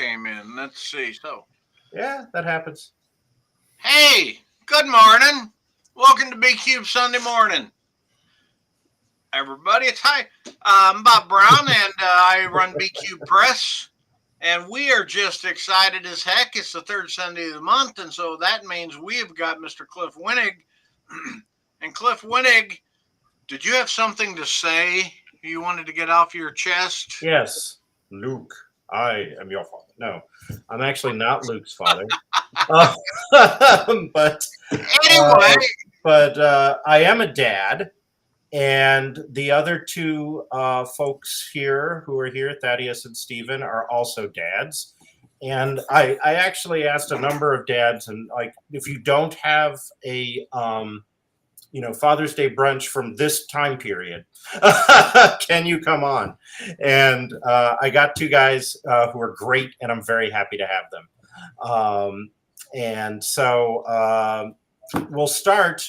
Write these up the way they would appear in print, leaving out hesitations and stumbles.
came in. Let's see. So, Yeah, that happens. hey, good morning. Welcome to Big Cube Sunday morning, everybody. It's hi. I'm Bob Brown, and I run BQ Press. And we are just excited as heck. It's the third Sunday of the month, and so that means we have got Mr. Cliff Winnig. And Cliff Winnig, did you have something to say you wanted to get off your chest? Yes, Luke, I am your father. No, I'm actually not Luke's father. Uh, but Anyway, I am a dad, and the other two folks here who are here, Thaddeus and Stephen, are also dads. And I actually asked a number of dads, and like, if you don't have a Father's Day brunch from this time period, can you come on? And I got two guys who are great, and I'm very happy to have them. And so we'll start.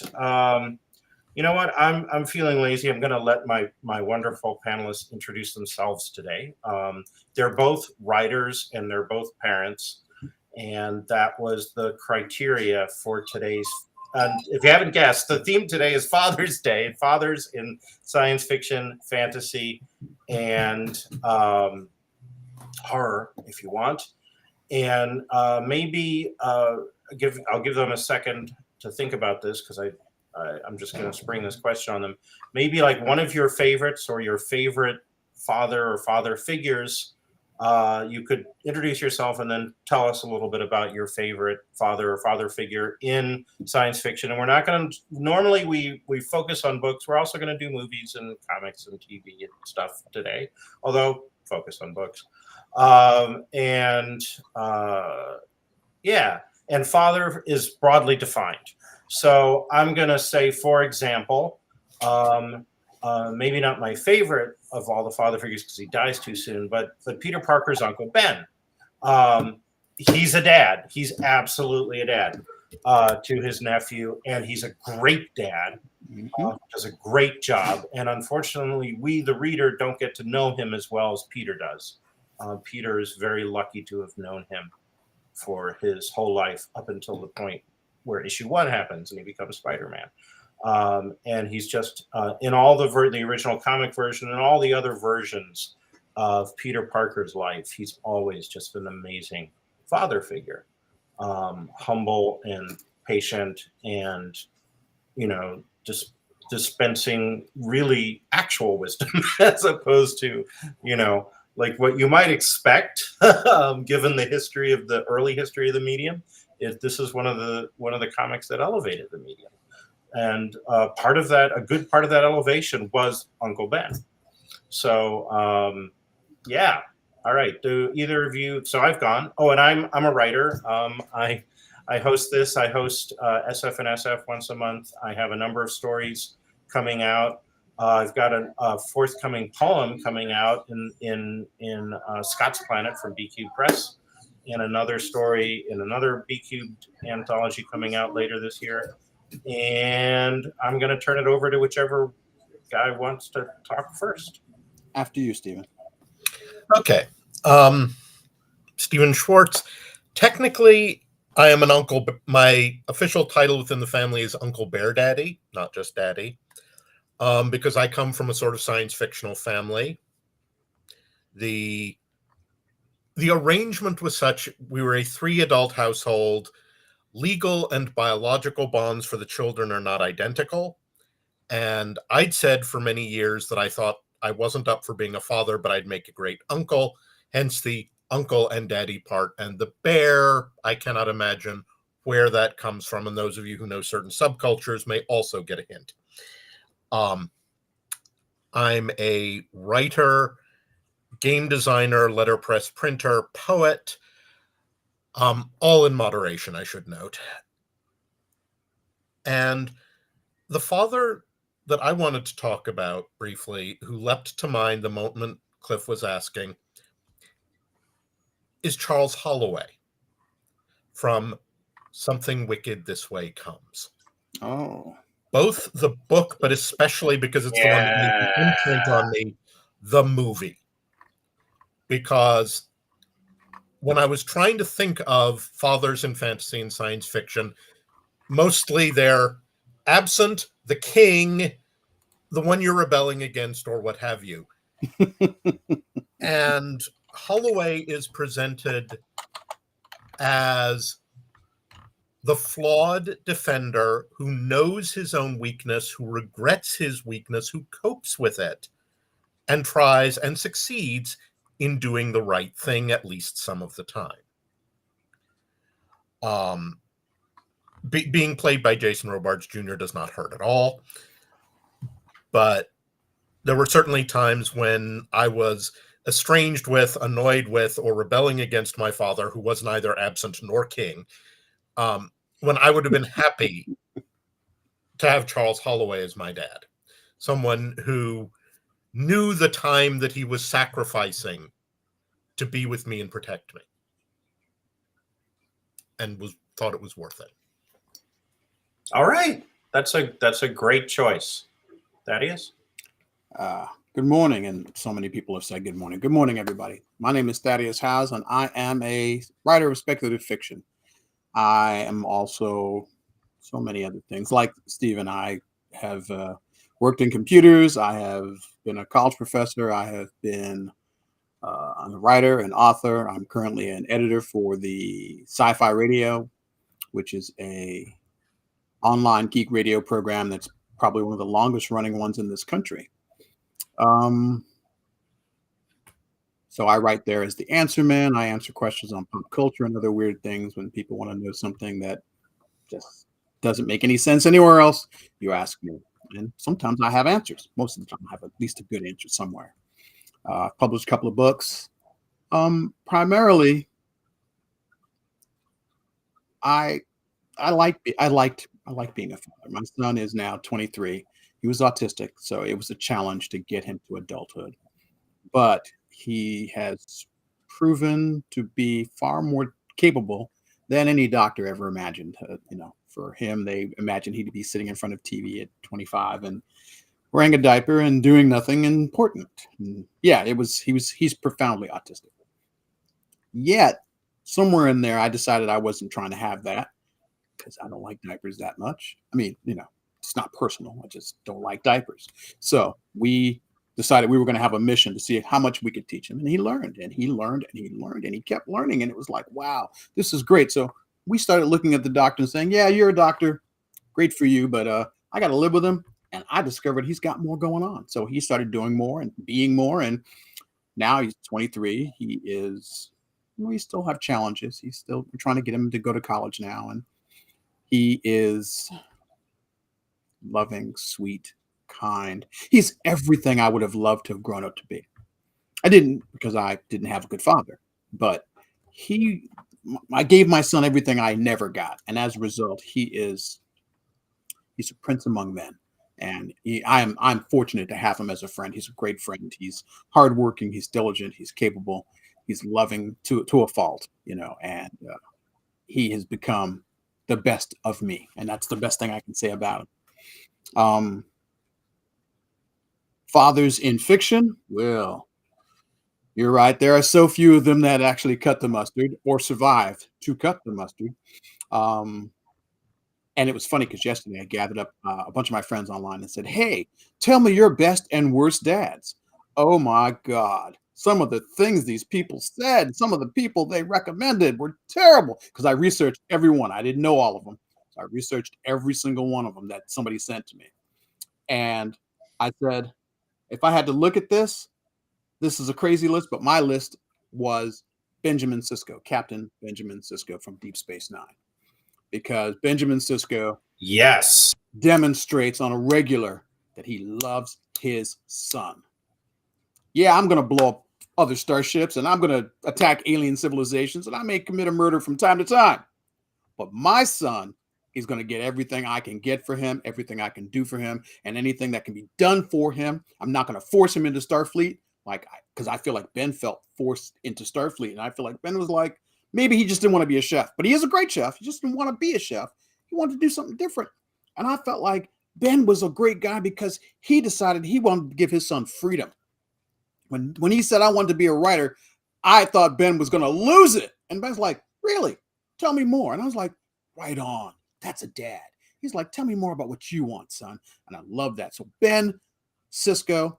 You know what? I'm feeling lazy. I'm going to let my wonderful panelists introduce themselves today. They're both writers and they're both parents, and that was the criteria for today's. If you haven't guessed, the theme today is Father's Day. Fathers in science fiction, fantasy, and horror, if you want. And maybe I'll give them a second to think about this, because I'm just going to spring this question on them. Maybe like one of your favorites or your favorite father or father figures. You could introduce yourself and then tell us a little bit about your favorite father or father figure in science fiction. And we're not going to, normally we focus on books. We're also going to do movies and comics and TV and stuff today, although focus on books. And father is broadly defined. So I'm going to say, for example, maybe not my favorite of all the father figures because he dies too soon, but Peter Parker's Uncle Ben. He's a dad. He's absolutely a dad to his nephew, and he's a great dad. Does a great job. And unfortunately, we, the reader, don't get to know him as well as Peter does. Peter is very lucky to have known him for his whole life up until the point where issue 1 happens and he becomes Spider-Man. And he's just in all the original comic version and all the other versions of Peter Parker's life, he's always just an amazing father figure, humble and patient, and just dispensing really actual wisdom as opposed to like what you might expect given the history of the early history of the medium. This is one of the comics that elevated the medium. And a good part of that elevation was Uncle Ben. So, yeah. All right. Do either of you? So I've gone. Oh, and I'm a writer. I host this. I host SF and SF once a month. I have a number of stories coming out. I've got a forthcoming poem coming out in Scott's Planet from BQ Press, and another story in another BQ anthology coming out later this year. And I'm going to turn it over to whichever guy wants to talk first. After you, Stephen. Okay. Stephen Schwartz. Technically, I am an uncle. My official title within the family is Uncle Bear Daddy, not just Daddy, because I come from a sort of science fictional family. The arrangement was such, we were a 3-adult household. Legal and biological bonds for the children are not identical. And I'd said for many years that I thought I wasn't up for being a father, but I'd make a great uncle, hence the uncle and daddy part. And the bear, I cannot imagine where that comes from. And those of you who know certain subcultures may also get a hint. I'm a writer, game designer, letterpress printer, poet, all in moderation, I should note. And the father that I wanted to talk about briefly, who leapt to mind the moment Cliff was asking, is Charles Holloway from Something Wicked This Way Comes. Oh. Both the book, but especially because it's the one that made the imprint on me, the movie. Because when I was trying to think of fathers in fantasy and science fiction, mostly they're absent the king, the one you're rebelling against, or what have you. And Holloway is presented as the flawed defender who knows his own weakness, who regrets his weakness, who copes with it, and tries and succeeds in doing the right thing at least some of the time. Being played by Jason Robards Jr. does not hurt at all, but there were certainly times when I was estranged with, annoyed with, or rebelling against my father, who was neither absent nor king, when I would have been happy to have Charles Holloway as my dad, someone who knew the time that he was sacrificing to be with me and protect me, and thought it was worth it. All right. That's a great choice. Thaddeus? Good morning, and so many people have said good morning. Good morning, everybody. My name is Thaddeus Howze, and I am a writer of speculative fiction. I am also so many other things. Like Steve, I have worked in computers. I have been a college professor. I have been a writer, an author. I'm currently an editor for the Sci-Fi Radio, which is a online geek radio program that's probably one of the longest running ones in this country. So I write there as the answer man. I answer questions on pop culture and other weird things when people want to know something that just doesn't make any sense anywhere else. You ask me, and sometimes I have answers. Most of the time, I have at least a good answer somewhere. I've published a couple of books. Primarily, I like being a father. My son is now 23. He was autistic, so it was a challenge to get him to adulthood. But he has proven to be far more capable than any doctor ever imagined. For him, they imagined he'd be sitting in front of TV at 25 and wearing a diaper and doing nothing important. And yeah, he's profoundly autistic. Yet, somewhere in there, I decided I wasn't trying to have that because I don't like diapers that much. I mean, it's not personal. I just don't like diapers. So we decided we were going to have a mission to see how much we could teach him. And he learned and he learned and he learned and he kept learning. And it was like, wow, this is great. So we started looking at the doctor and saying, yeah, you're a doctor. Great for you. But I got to live with him. And I discovered he's got more going on. So he started doing more and being more. And now he's 23. We still have challenges. We're trying to get him to go to college now. And he is loving, sweet, kind. He's everything I would have loved to have grown up to be. I didn't, because I didn't have a good father, but I gave my son everything I never got. And as a result, he's a prince among men. And I'm fortunate to have him as a friend. He's a great friend. He's hardworking. He's diligent. He's capable. He's loving to a fault, and he has become the best of me. And that's the best thing I can say about him. Fathers in fiction, well, you're right. There are so few of them that actually cut the mustard or survived to cut the mustard. And it was funny because yesterday I gathered up a bunch of my friends online and said, hey, tell me your best and worst dads. Oh my God. Some of the things these people said, some of the people they recommended were terrible because I researched every one. I didn't know all of them. So I researched every single one of them that somebody sent to me. And I said, if I had to look at this is a crazy list, but my list was Benjamin Sisko, Captain Benjamin Sisko from Deep Space Nine. Because Benjamin Sisko demonstrates on a regular that he loves his son. Yeah, I'm going to blow up other starships and I'm going to attack alien civilizations and I may commit a murder from time to time. But my son is going to get everything I can get for him, everything I can do for him, and anything that can be done for him. I'm not going to force him into Starfleet, because I feel like Ben felt forced into Starfleet. And I feel like Ben was like, maybe he just didn't want to be a chef, but he is a great chef. He just didn't want to be a chef. He wanted to do something different. And I felt like Ben was a great guy because he decided he wanted to give his son freedom. When he said I wanted to be a writer, I thought Ben was going to lose it. And Ben's like, really? Tell me more. And I was like, right on. That's a dad. He's like, tell me more about what you want, son. And I love that. So Ben Sisko,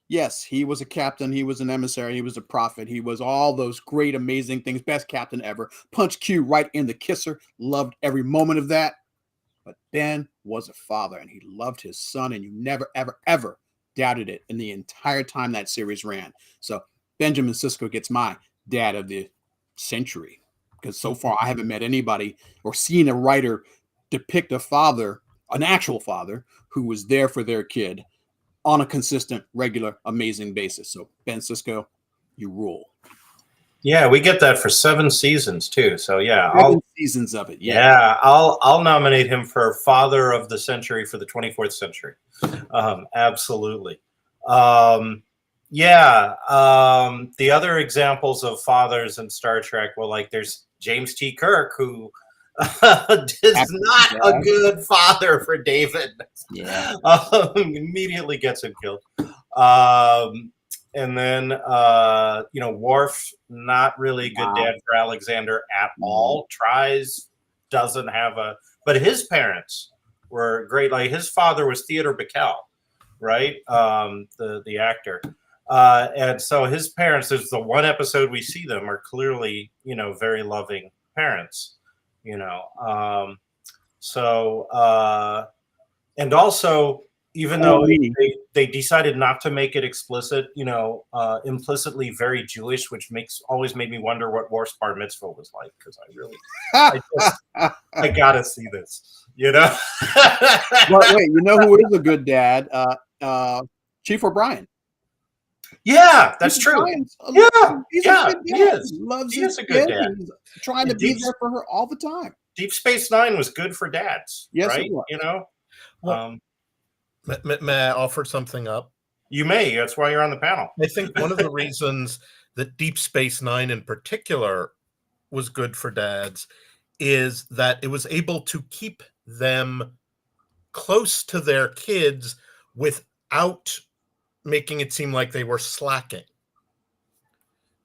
yes, he was a captain. He was an emissary. He was a prophet. He was all those great, amazing things. Best captain ever. Punch Q right in the kisser. Loved every moment of that. But Ben was a father, and he loved his son, and you never, ever, ever doubted it in the entire time that series ran. So Benjamin Sisko gets my dad of the century, because so far I haven't met anybody or seen a writer depict a father, an actual father, who was there for their kid on a consistent, regular, amazing basis. So Ben Sisko, you rule. Yeah, we get that for 7 seasons too. So yeah, 7 seasons of it. Yeah, I'll nominate him for Father of the Century for the 24th century. Absolutely. The other examples of fathers in Star Trek, well, like there's James T. Kirk, who is not a good father for David. Yeah. Immediately gets him killed. And then, Worf, not really a good dad for Alexander at all. Tries, doesn't have but his parents were great. Like his father was Theodore Bickel, right? The actor. And so his parents, there's the one episode we see them are clearly, very loving parents, and also, even though they decided not to make it explicit, implicitly very Jewish, which always made me wonder what Worf's bar mitzvah was like, because I gotta see this, Well, wait, who is a good dad? Chief O'Brien. Yeah, that's true. He's a good dad. He is. He loves his a good kid. dad. He's trying to be there for her all the time. Deep Space Nine was good for dads, yes, right? It was. Well, may I offer something up? You may. That's why you're on the panel. I think one of the reasons that Deep Space Nine in particular was good for dads is that it was able to keep them close to their kids without making it seem like they were slacking.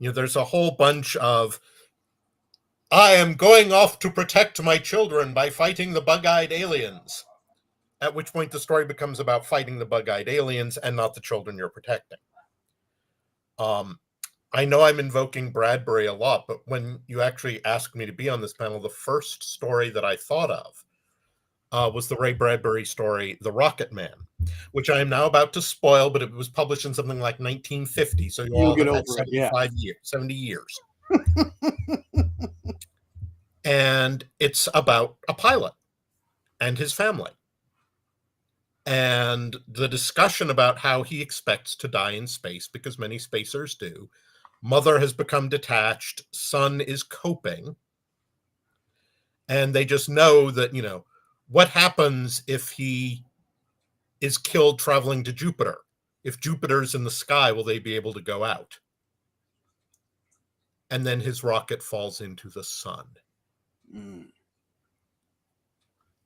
There's a whole bunch of, I am going off to protect my children by fighting the bug-eyed aliens. At which point the story becomes about fighting the bug-eyed aliens and not the children you're protecting. I know I'm invoking Bradbury a lot, but when you actually asked me to be on this panel, the first story that I thought of was the Ray Bradbury story, The Rocket Man, which I am now about to spoil, but it was published in something like 1950. So you'll get over 70 years. And it's about a pilot and his family. And the discussion about how he expects to die in space, because many spacers do. Mother has become detached. Son is coping. And they just know that, what happens if he is killed traveling to Jupiter? If Jupiter's in the sky, will they be able to go out? And then his rocket falls into the sun.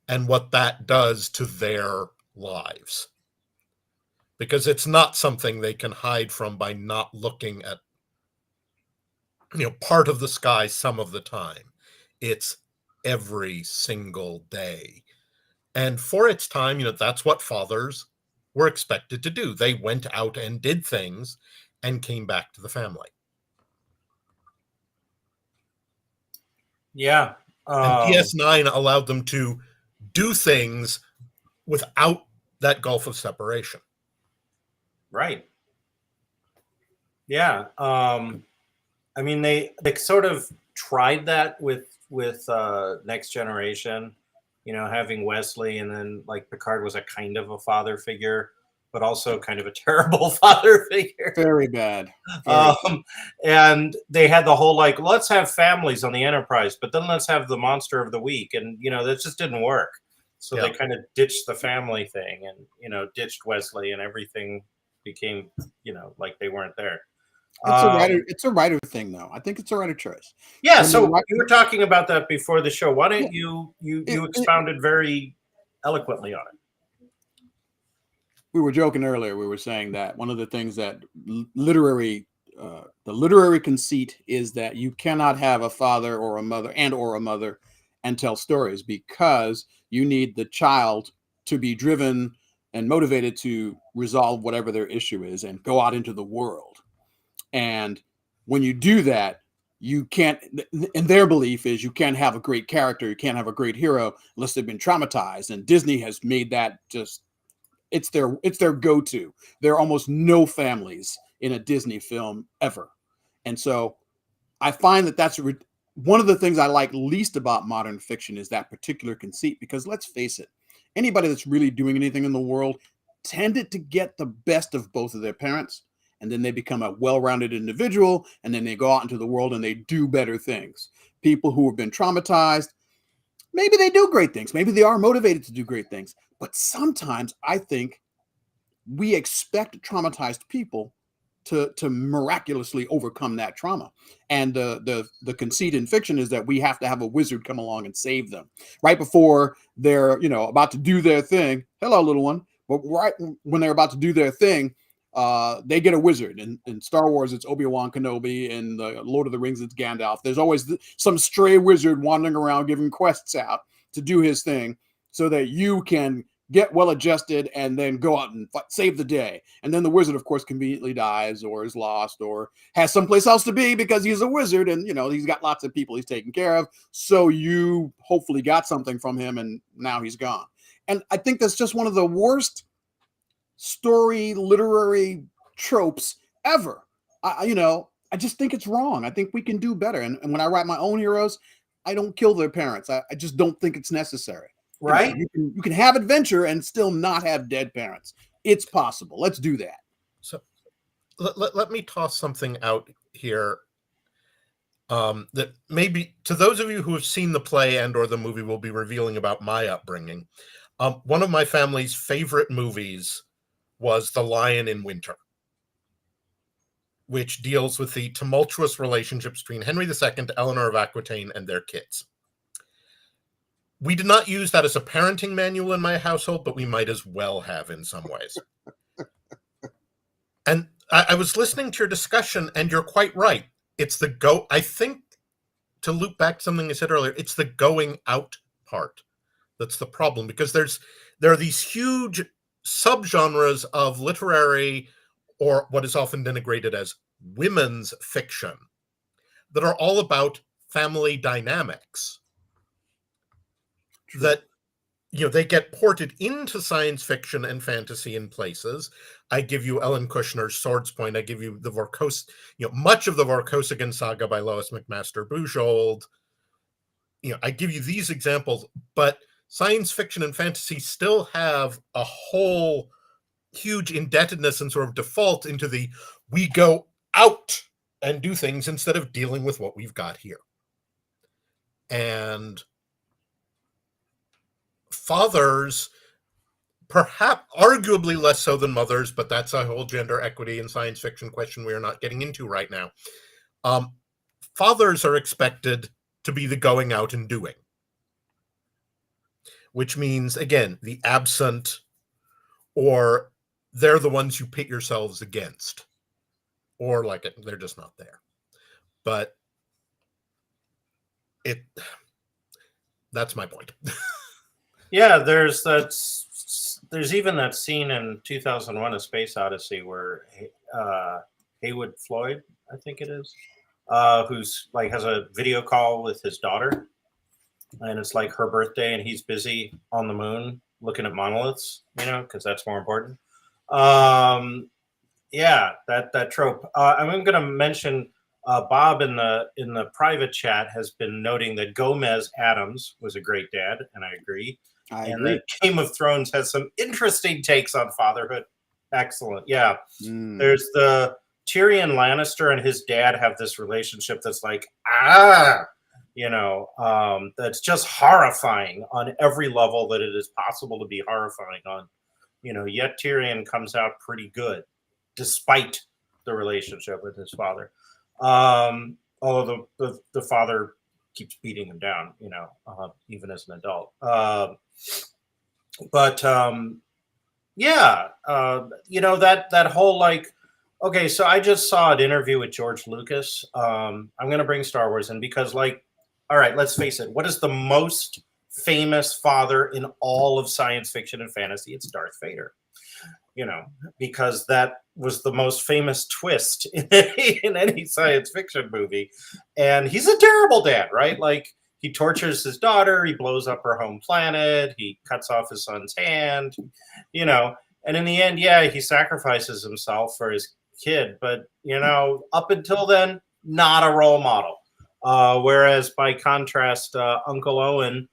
And what that does to their lives, because it's not something they can hide from by not looking at part of the sky some of the time. It's every single day, and for its time, that's what fathers were expected to do. They went out and did things and came back to the family. And DS9 allowed them to do things without that gulf of separation. Right. Yeah. They sort of tried that with Next Generation, having Wesley, and then like Picard was a kind of a father figure, but also kind of a terrible father figure. Very bad. And they had the whole let's have families on the Enterprise, but then let's have the monster of the week, and that just didn't work. So they kind of ditched the family thing and, ditched Wesley, and everything became, like they weren't there. It's a writer thing, though. I think it's a writer choice. Yeah. So you were talking about that before the show. Why don't you expounded very eloquently on it? We were joking earlier. We were saying that one of the things that literary the literary conceit is that you cannot have a father or a mother and tell stories, because you need the child to be driven and motivated to resolve whatever their issue is and go out into the world. And when you do that, you can't, and their belief is you can't have a great character, you can't have a great hero unless they've been traumatized. And Disney has made that just, it's their go-to. There are almost no families in a Disney film ever. And so I find that that's one of the things I like least about modern fiction is that particular conceit, because let's face it, anybody that's really doing anything in the world tended to get the best of both of their parents, and then they become a well-rounded individual, and then they go out into the world and they do better things. People who have been traumatized, maybe they do great things. Maybe they are motivated to do great things. But sometimes I think we expect traumatized people to miraculously overcome that trauma. And the conceit in fiction is that we have to have a wizard come along and save them right before they're, about to do their thing. Hello, little one. But right when they're about to do their thing, they get a wizard. In Star Wars, it's Obi-Wan Kenobi. In the Lord of the Rings, it's Gandalf. There's always some stray wizard wandering around giving quests out to do his thing so that you can get well adjusted and then go out and save the day. And then the wizard, of course, conveniently dies or is lost or has someplace else to be because he's a wizard and, he's got lots of people he's taking care of. So you hopefully got something from him and now he's gone. And I think that's just one of the worst story literary tropes ever. I just think it's wrong. I think we can do better. And when I write my own heroes, I don't kill their parents. I just don't think it's necessary. Right? You can have adventure and still not have dead parents. It's possible. Let's do that. So let me toss something out here that maybe to those of you who have seen the play and or the movie will be revealing about my upbringing. One of my family's favorite movies was The Lion in Winter, which deals with the tumultuous relationships between Henry II, Eleanor of Aquitaine, and their kids. We did not use that as a parenting manual in my household, but we might as well have in some ways. And I was listening to your discussion, and you're quite right. It's I think, to loop back to something I said earlier, it's the going out part that's the problem, because there are these huge subgenres of literary, or what is often denigrated as women's fiction, that are all about family dynamics. True. That they get ported into science fiction and fantasy in places. I give you Ellen Kushner's Swords Point. I give you the much of the Vorkosigan saga by Lois McMaster Bujold. I give you these examples, but science fiction and fantasy still have a whole huge indebtedness and sort of default into we go out and do things instead of dealing with what we've got here. And fathers, perhaps arguably less so than mothers, but that's a whole gender equity and science fiction question we are not getting into right now. Fathers are expected to be the going out and doing, which means, again, the absent, or they're the ones you pit yourselves against, or they're just not there. But that's my point. Yeah, there's even that scene in 2001: A Space Odyssey where Haywood Floyd, I think it is, who's has a video call with his daughter, and it's her birthday, and he's busy on the moon looking at monoliths, because that's more important. Yeah, that trope. I'm going to mention Bob in the private chat has been noting that Gomez Adams was a great dad, and I agree. And that Game of Thrones has some interesting takes on fatherhood. Excellent. Yeah. There's the Tyrion Lannister and his dad have this relationship that's that's just horrifying on every level that it is possible to be horrifying on. Yet Tyrion comes out pretty good despite the relationship with his father. Although the father keeps beating him down, even as an adult. That whole Okay, so I just saw an interview with George Lucas. I'm going to bring Star Wars in because, like, all right, let's face it. What is the most famous father in all of science fiction and fantasy? It's Darth Vader. You know, because that was the most famous twist in any science fiction movie. And he's a terrible dad, right? Like, he tortures his daughter, he blows up her home planet, he cuts off his son's hand, you know, and in the end, yeah, he sacrifices himself for his kid. But, you know, up until then, not a role model. Whereas by contrast, Uncle Owen,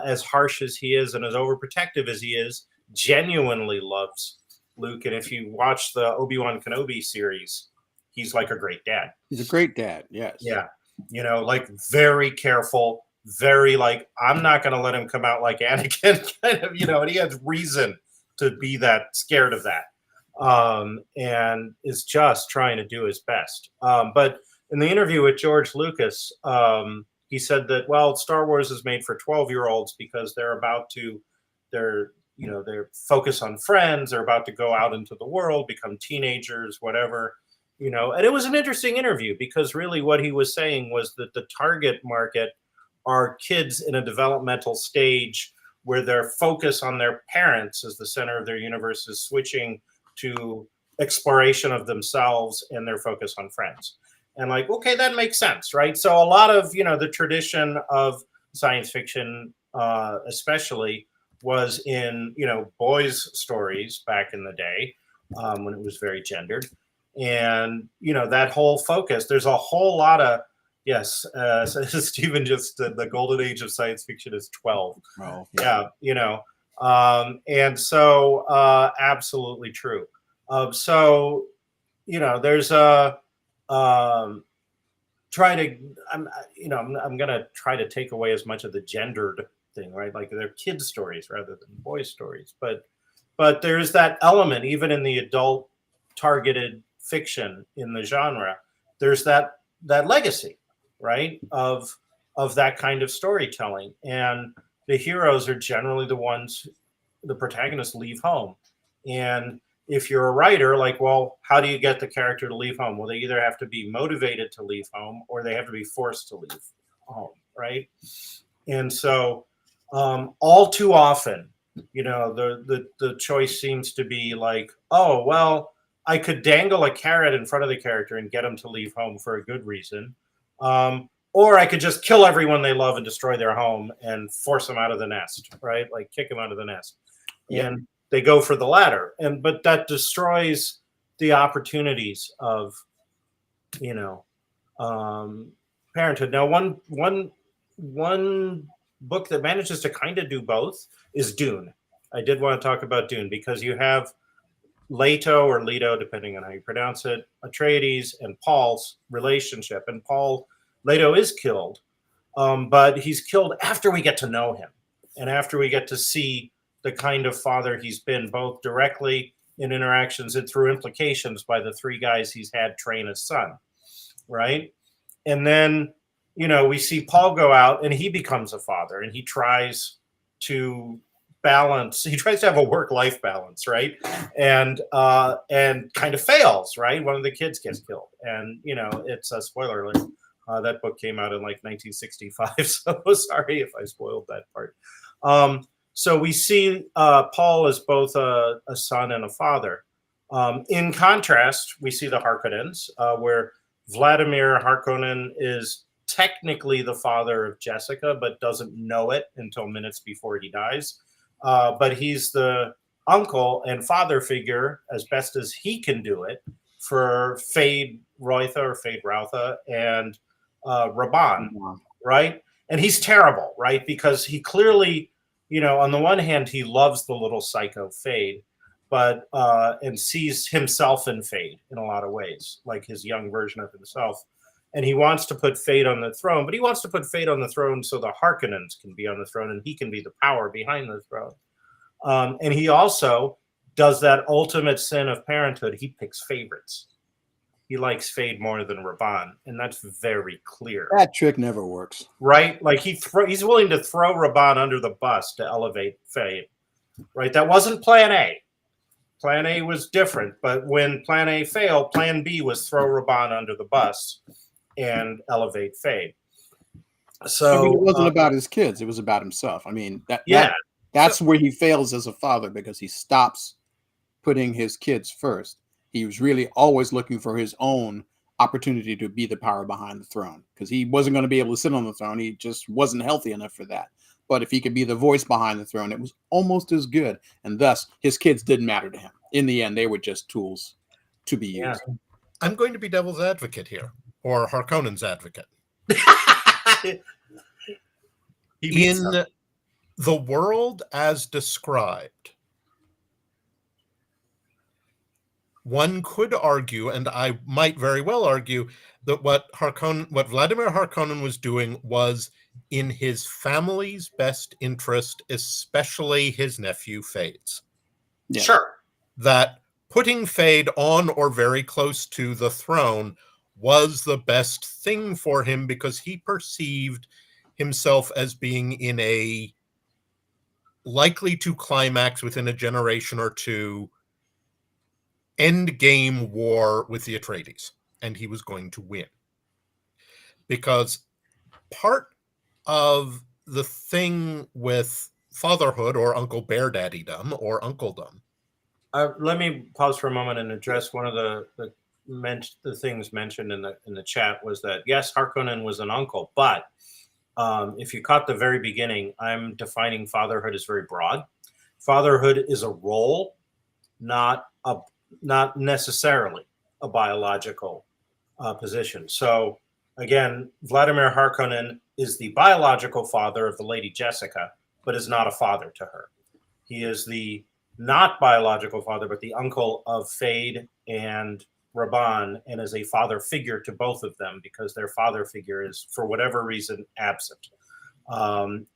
as harsh as he is and as overprotective as he is, genuinely loves Luke. And if you watch the Obi-Wan Kenobi series, he's like a great dad. He's a great dad. Yes. Yeah. You know, like very careful, very like, I'm not going to let him come out like Anakin kind of, you know, and he has reason to be that scared of that. And is just trying to do his best. But in the interview with George Lucas, he said that, well, Star Wars is made for 12-year-olds because they're focused on friends. They're about to go out into the world, become teenagers, whatever, you know. And it was an interesting interview because really what he was saying was that the target market are kids in a developmental stage where their focus on their parents as the center of their universe is switching to exploration of themselves and their focus on friends. And like, okay, that makes sense, right? So a lot of, you know, the tradition of science fiction, especially, was in, you know, boys' stories back in the day when it was very gendered. And, you know, that whole focus, there's a whole lot of, yes, so Stephen just, the golden age of science fiction is 12. Oh, Yeah, you know, and so absolutely true. So, you know, there's a, I'm going to try to take away as much of the gendered thing, right? Like they're kids' stories rather than boys' stories. But there's that element, even in the adult targeted fiction in the genre, there's that legacy, right? Of that kind of storytelling. And the heroes are generally the ones, the protagonists leave home. And if you're a writer, like, well, how do you get the character to leave home? Well, they either have to be motivated to leave home or they have to be forced to leave home, right? And so all too often, you know, the choice seems to be like, oh, well, I could dangle a carrot in front of the character and get them to leave home for a good reason. Or I could just kill everyone they love and destroy their home and force them out of the nest, right? Like kick them out of the nest. Yeah. And they go for the latter. But that destroys the opportunities of, you know, parenthood. Now, one book that manages to kind of do both is Dune. I did want to talk about Dune because you have Leto or Leto, depending on how you pronounce it, Atreides and Paul's relationship. And Leto is killed, but he's killed after we get to know him and after we get to see the kind of father he's been, both directly in interactions and through implications by the three guys he's had train his son, right? And then, you know, we see Paul go out and he becomes a father and he tries to have a work-life balance, right? And kind of fails, right? One of the kids gets killed. And, you know, it's a spoiler alert. That book came out in like 1965. So sorry if I spoiled that part. So we see Paul as both a son and a father. In contrast, we see the Harkonnens, where Vladimir Harkonnen is technically the father of Jessica, but doesn't know it until minutes before he dies. But he's the uncle and father figure as best as he can do it for Fade Routha and Raban, right? And he's terrible, right? Because he clearly, you know, on the one hand, he loves the little psycho Fade, but and sees himself in Fade in a lot of ways, like his young version of himself. And he wants to put Fade on the throne, but he wants to put Fade on the throne so the Harkonnens can be on the throne and he can be the power behind the throne. And he also does that ultimate sin of parenthood. He picks favorites. He likes Fade more than Raban, and that's very clear. That trick never works. Right? Like he's willing to throw Raban under the bus to elevate Fade. Right? That wasn't plan A. Plan A was different, but when Plan A failed, Plan B was throw Raban under the bus and elevate Fade. So it wasn't about his kids; it was about himself. I mean, yeah, that's where he fails as a father, because he stops putting his kids first. He was really always looking for his own opportunity to be the power behind the throne, because he wasn't going to be able to sit on the throne. He just wasn't healthy enough for that. But if he could be the voice behind the throne, it was almost as good. And thus, his kids didn't matter to him. In the end, they were just tools to be used. I'm going to be devil's advocate here, or Harkonnen's advocate. In the world as described, one could argue, and I might very well argue, that what Vladimir Harkonnen was doing was in his family's best interest, especially his nephew Fade's. Yeah. Sure. That putting Fade on or very close to the throne was the best thing for him, because he perceived himself as being in a likely to climax within a generation or two end game war with the Atreides, and he was going to win. Because part of the thing with fatherhood, or Uncle Bear Daddydom, or uncledom. Let me pause for a moment and address one of the things mentioned in the chat. Was that, yes, Harkonnen was an uncle, but if you caught the very beginning, I'm defining fatherhood as very broad. Fatherhood is a role, not necessarily a biological position. So again, Vladimir Harkonnen is the biological father of the Lady Jessica, but is not a father to her. He is the not biological father, but the uncle of Fade and Raban, and is a father figure to both of them, because their father figure is, for whatever reason, absent.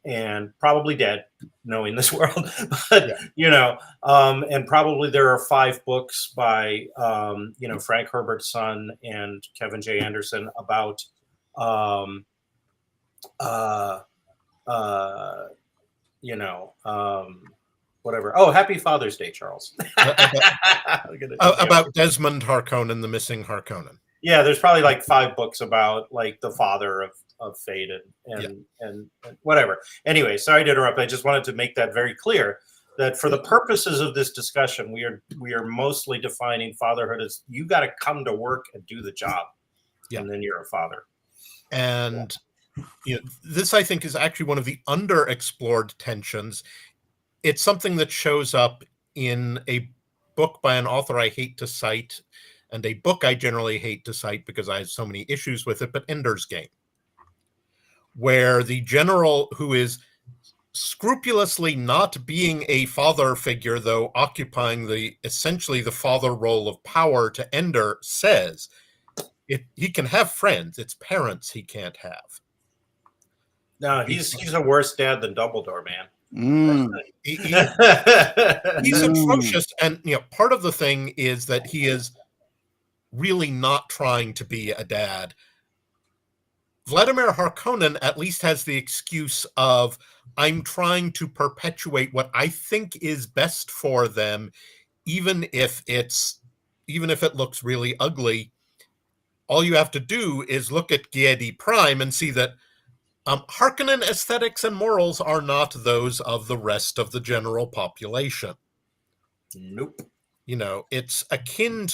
And probably dead, knowing this world, but and probably there are 5 books by Frank Herbert's son and Kevin J. Anderson about whatever. Oh, happy Father's Day, Charles. About Desmond Harkonnen, the missing Harkonnen. Yeah, there's probably like 5 books about like the father of Fade and whatever. Anyway, sorry to interrupt. I just wanted to make that very clear, that for the purposes of this discussion, we are mostly defining fatherhood as you got to come to work and do the job, and then you're a father. And this, I think, is actually one of the underexplored tensions. It's something that shows up in a book by an author I hate to cite, and a book I generally hate to cite because I have so many issues with it, but Ender's Game, where the general, who is scrupulously not being a father figure, though occupying essentially the father role of power to Ender, says he can have friends, it's parents he can't have. No, he's a worse dad than Dumbledore, man. He's atrocious, and part of the thing is that he is really not trying to be a dad. Vladimir Harkonnen at least has the excuse of, I'm trying to perpetuate what I think is best for them, even if it looks really ugly. All you have to do is look at Giedi Prime and see that Harkonnen aesthetics and morals are not those of the rest of the general population. Nope. It's akin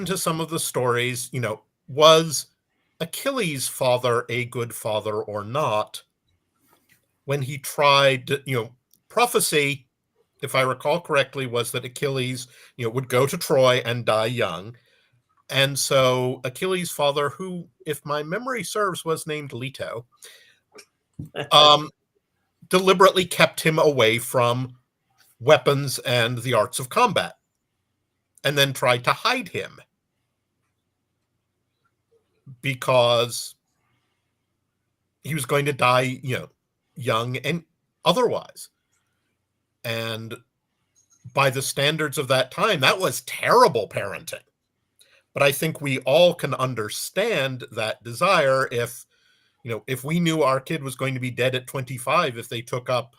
to some of the stories, was Achilles' father a good father or not? When he tried, prophecy, if I recall correctly, was that Achilles, would go to Troy and die young. And so Achilles' father, who, if my memory serves, was named Leto, deliberately kept him away from weapons and the arts of combat, and then tried to hide him because he was going to die, young and otherwise. And by the standards of that time, that was terrible parenting. But I think we all can understand that desire if we knew our kid was going to be dead at 25 if they took up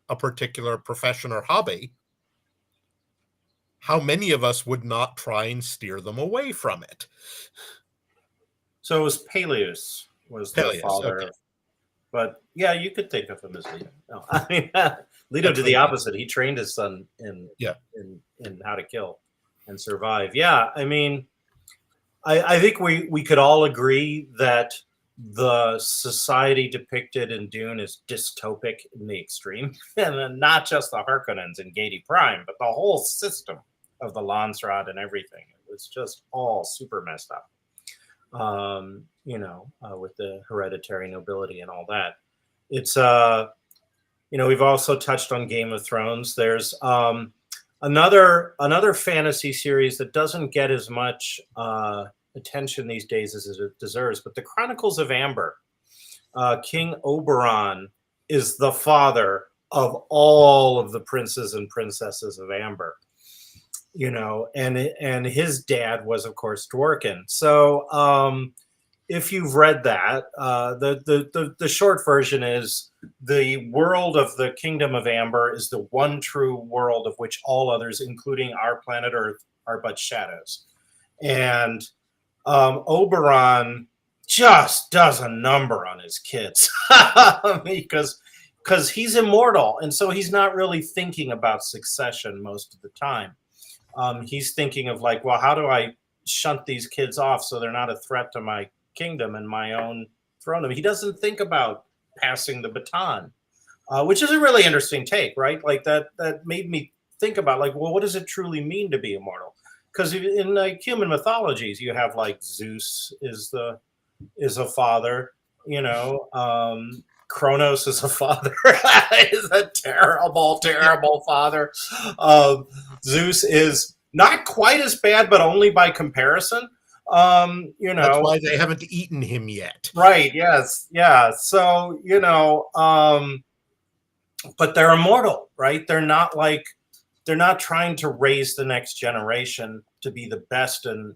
a particular profession or hobby, how many of us would not try and steer them away from it? So it was Peleus was the Peleus, father. okay. But yeah, you could think of him as Leto. No, I mean, Leto did Actually, the opposite. He trained his son in how to kill and survive. Yeah, I mean, I think we could all agree that the society depicted in Dune is dystopic in the extreme, and not just the Harkonnens and Gedi Prime, but the whole system of the Landsraad and everything. It was just all super messed up. With the hereditary nobility and all that. It's we've also touched on Game of Thrones. There's another fantasy series that doesn't get as much attention these days as it deserves, but the Chronicles of Amber. King Oberon is the father of all of the princes and princesses of Amber. And his dad was, of course, Dworkin. So if you've read that, the short version is the world of the Kingdom of Amber is the one true world of which all others, including our planet Earth, are but shadows. And Oberon just does a number on his kids because he's immortal, and so he's not really thinking about succession most of the time. He's thinking of like, well, how do I shunt these kids off so they're not a threat to my kingdom and my own throne? He doesn't think about passing the baton, which is a really interesting take, right? Like that made me think about like, well, what does it truly mean to be immortal? Because in like human mythologies, you have like Zeus is a father, Kronos is a father. Is a terrible, terrible father. Zeus is not quite as bad, but only by comparison. That's why they haven't eaten him yet. Right. Yes. Yeah. So, but they're immortal, right? They're not trying to raise the next generation to be the best and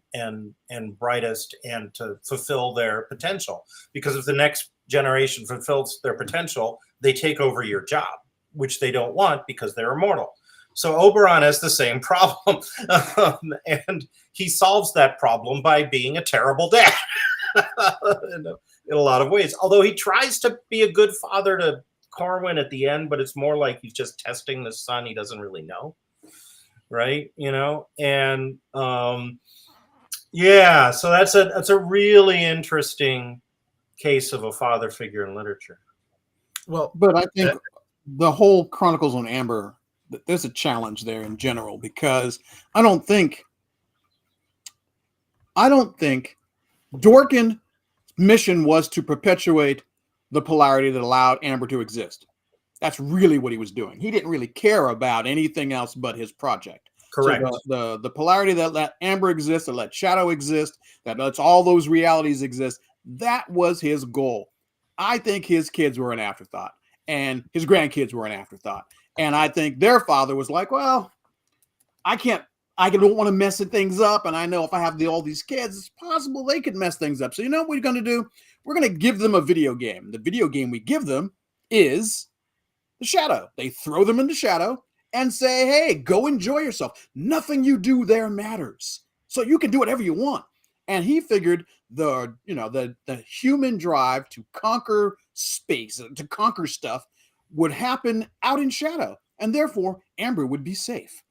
brightest and to fulfill their potential. Because if the next generation fulfills their potential, they take over your job, which they don't want because they're immortal. So Oberon has the same problem, and he solves that problem by being a terrible dad in a lot of ways. Although he tries to be a good father to Corwin at the end, but it's more like he's just testing the son he doesn't really know, right? And so that's a really interesting case of a father figure in literature. Well, but I think the whole Chronicles on Amber, there's a challenge there in general, because I don't think Dworkin's mission was to perpetuate the polarity that allowed Amber to exist. That's really what he was doing. He didn't really care about anything else but his project. Correct. So the polarity that let Amber exist, that let Shadow exist, that lets all those realities exist, that was his goal. I think his kids were an afterthought, and his grandkids were an afterthought. And I think their father was like, well, I don't want to mess things up. And I know if I have all these kids, it's possible they could mess things up. So you know what we're going to do? We're going to give them a video game. The video game we give them is the Shadow. They throw them into Shadow and say, hey, go enjoy yourself. Nothing you do there matters. So you can do whatever you want. And he figured the human drive to conquer space, to conquer stuff, would happen out in Shadow. And therefore, Amber would be safe.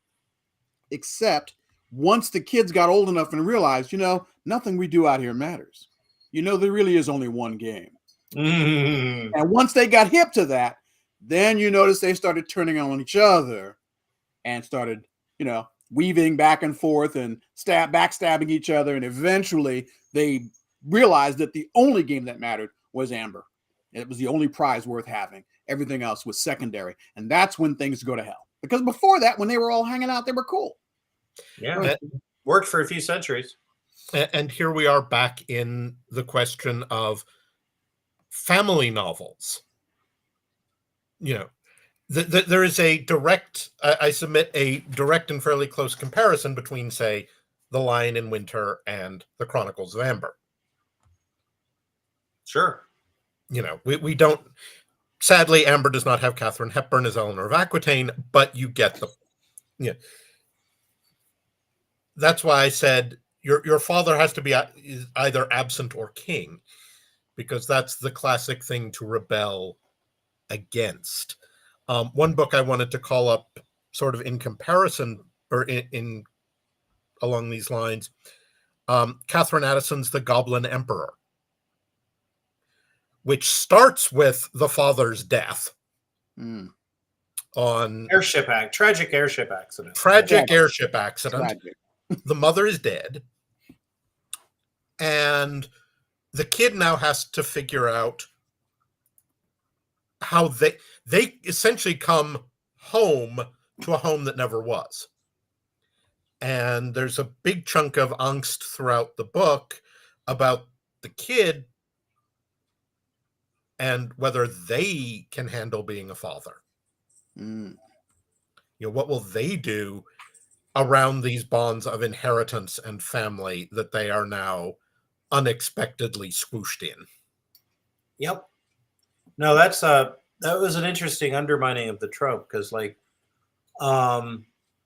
Except once the kids got old enough and realized, nothing we do out here matters. There really is only one game. Mm. And once they got hip to that, then you notice they started turning on each other and started, weaving back and forth and backstabbing each other. And eventually they realized that the only game that mattered was Amber. It was the only prize worth having. Everything else was secondary. And that's when things go to hell. Because before that, when they were all hanging out, they were cool. Yeah, worked for a few centuries. And here we are back in the question of family novels. There is a direct, I submit a direct and fairly close comparison between, say, The Lion in Winter and The Chronicles of Amber. Sure. We don't, Sadly, Amber does not have Katharine Hepburn as Eleanor of Aquitaine, but you get the. Yeah. That's why I said your father has to be either absent or king, because that's the classic thing to rebel against. One book I wanted to call up, sort of in comparison or in along these lines, Catherine Addison's The Goblin Emperor, which starts with the father's death on tragic airship accident. Airship accident. Tragic. The mother is dead, and the kid now has to figure out how they essentially come home to a home that never was. And there's a big chunk of angst throughout the book about the kid and whether they can handle being a father. What will they do around these bonds of inheritance and family that they are now unexpectedly swooshed in? Yep. No, that was an interesting undermining of the trope, because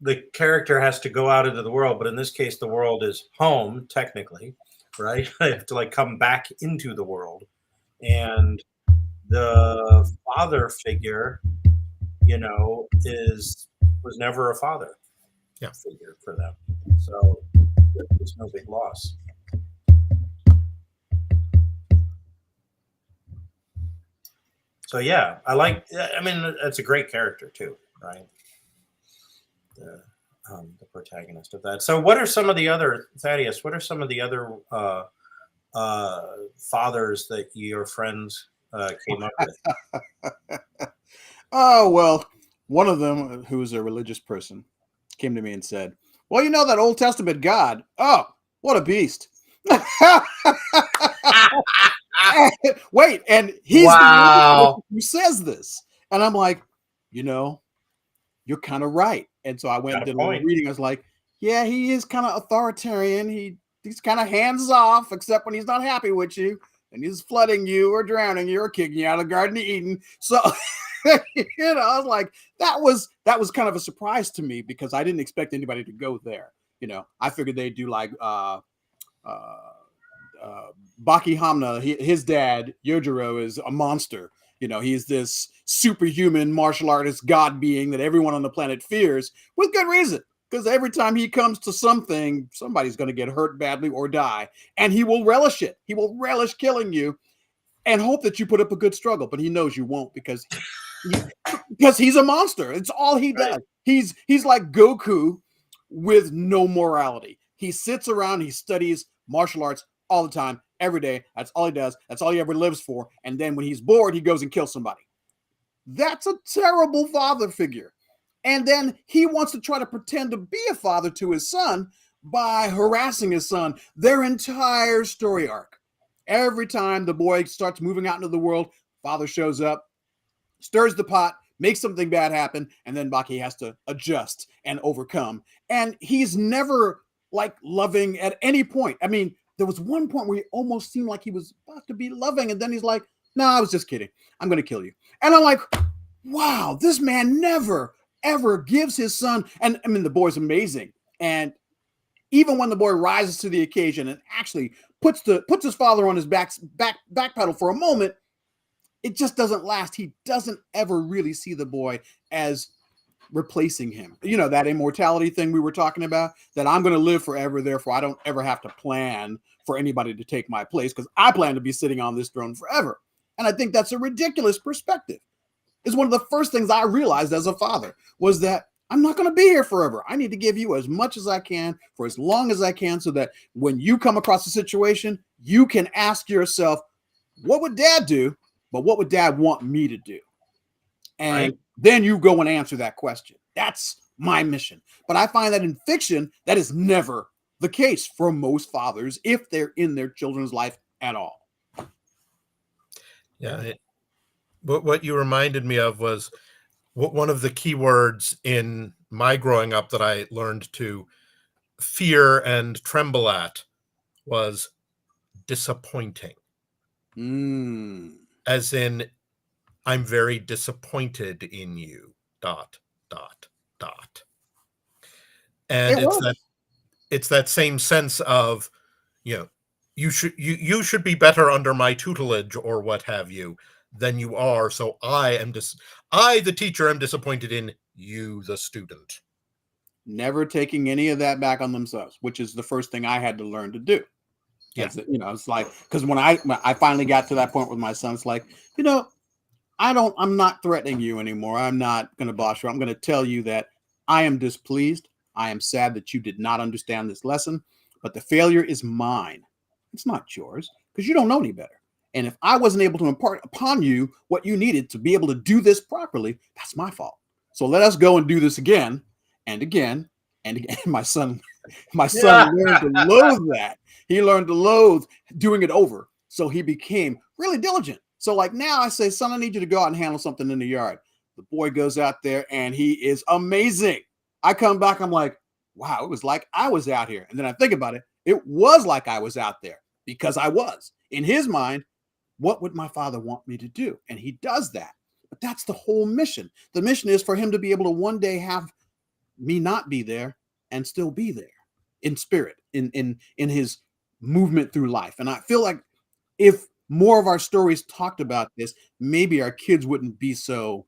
the character has to go out into the world, but in this case, the world is home, technically, right? They have to come back into the world. And the father figure, was never a father figure for them. So it's no big loss. So yeah, it's a great character too, right? The protagonist of that. So what are some of the other, Thaddeus, what are some of the other fathers that your friends came up with? Oh, well, one of them, who was a religious person, came to me and said, well, that Old Testament God, oh, what a beast. Wait, and he's the one who says this. And I'm like, you're kind of right. And so I went and did a little reading. I was like, yeah, he is kind of authoritarian. He's kind of hands off, except when he's not happy with you and he's flooding you or drowning you or kicking you out of the Garden of Eden. So, I was like, that was kind of a surprise to me, because I didn't expect anybody to go there. I figured they'd do like Baki Hamna, his dad, Yojiro, is a monster. He's this superhuman martial artist god being that everyone on the planet fears, with good reason. Because every time he comes to something, somebody's going to get hurt badly or die. And he will relish it. He will relish killing you and hope that you put up a good struggle. But he knows you won't, because he's a monster. It's all he does. Right. He's like Goku with no morality. He sits around, he studies martial arts all the time, every day. That's all he does. That's all he ever lives for. And then when he's bored, he goes and kills somebody. That's a terrible father figure. And then he wants to try to pretend to be a father to his son by harassing his son their entire story arc. Every time the boy starts moving out into the world, father shows up, stirs the pot, makes something bad happen, and then Baki has to adjust and overcome. And he's never loving at any point. I mean, there was one point where he almost seemed like he was about to be loving, and then he's like, no, I was just kidding. I'm going to kill you. And I'm like, wow, this man never, ever gives his son, and I mean, the boy's amazing. And even when the boy rises to the occasion and actually puts his father on his back pedal for a moment, it just doesn't last. He doesn't ever really see the boy as replacing him. That immortality thing we were talking about, that I'm going to live forever, therefore I don't ever have to plan for anybody to take my place, because I plan to be sitting on this throne forever. And I think that's a ridiculous perspective. It's one of the first things I realized as a father, was that I'm not going to be here forever. I need to give you as much as I can for as long as I can, so that when you come across a situation, you can ask yourself, what would dad do? But what would dad want me to do? And then you go and answer that question. That's my mission. But I find that in fiction, that is never the case for most fathers, if they're in their children's life at all. Yeah. What you reminded me of was one of the key words in my growing up that I learned to fear and tremble at was disappointing. As in, I'm very disappointed in you, dot, dot, dot. And it's that same sense of, you should be better under my tutelage or what have you than you are. So I, the teacher, am disappointed in you, the student. Never taking any of that back on themselves, which is the first thing I had to learn to do. Yeah. It's like, because when I finally got to that point with my son, it's like, I'm not threatening you anymore. I'm not going to boss you. I'm going to tell you that I am displeased. I am sad that you did not understand this lesson, but the failure is mine. It's not yours, because you don't know any better. And if I wasn't able to impart upon you what you needed to be able to do this properly, that's my fault. So let us go and do this again and again and again. My son learned to loathe that. He learned to loathe doing it over. So he became really diligent. So like now I say, son, I need you to go out and handle something in the yard. The boy goes out there and he is amazing. I come back, I'm like, wow, it was like I was out here. And then I think about it. It was like I was out there because I was. In his mind, what would my father want me to do? And he does that. But that's the whole mission. The mission is for him to be able to one day have me not be there and still be there in spirit, in his movement through life. And I feel like if more of our stories talked about this, maybe our kids wouldn't be so,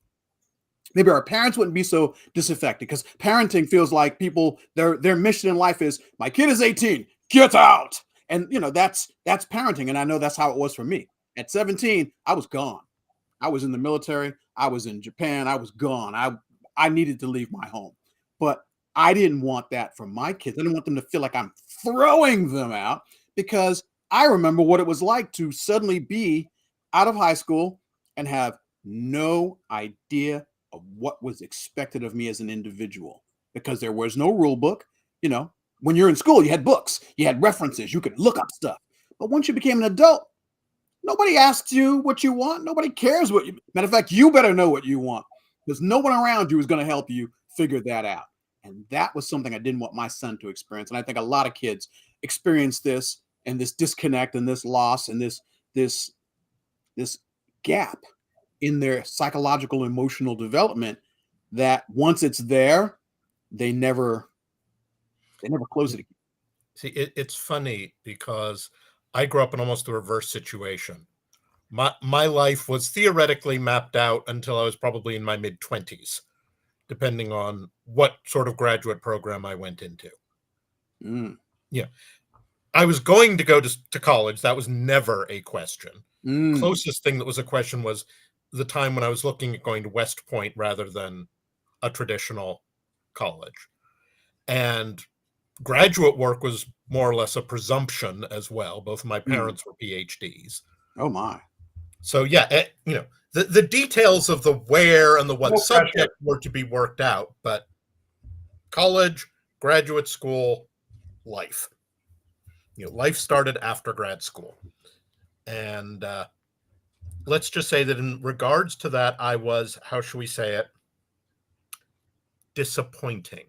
maybe our parents wouldn't be so disaffected, because parenting feels like people, their mission in life is, my kid is 18, get out. And that's parenting. And I know that's how it was for me. At 17, I was gone. I was in the military. I was in Japan. I was gone. I needed to leave my home. But I didn't want that for my kids. I didn't want them to feel like I'm throwing them out, because I remember what it was like to suddenly be out of high school and have no idea of what was expected of me as an individual, because there was no rule book. When you're in school, you had books, you had references, you could look up stuff. But once you became an adult, nobody asks you what you want. Nobody cares what you, matter of fact, you better know what you want, because no one around you is going to help you figure that out. And that was something I didn't want my son to experience. And I think a lot of kids experience this, and this disconnect and this loss and this gap in their psychological, emotional development, that once it's there, they never close it again. See, it's funny because I grew up in almost the reverse situation. My life was theoretically mapped out until I was probably in my mid-20s, depending on what sort of graduate program I went into. Yeah. I was going to go to college. That was never a question. Closest thing that was a question was the time when I was looking at going to West Point rather than a traditional college. And graduate work was more or less a presumption as well. Both of my parents were PhDs. Oh my. So yeah, the details of the where and the what subject were to be worked out, but college, graduate school, life. Life started after grad school. And let's just say that in regards to that, I was, how should we say it, disappointing.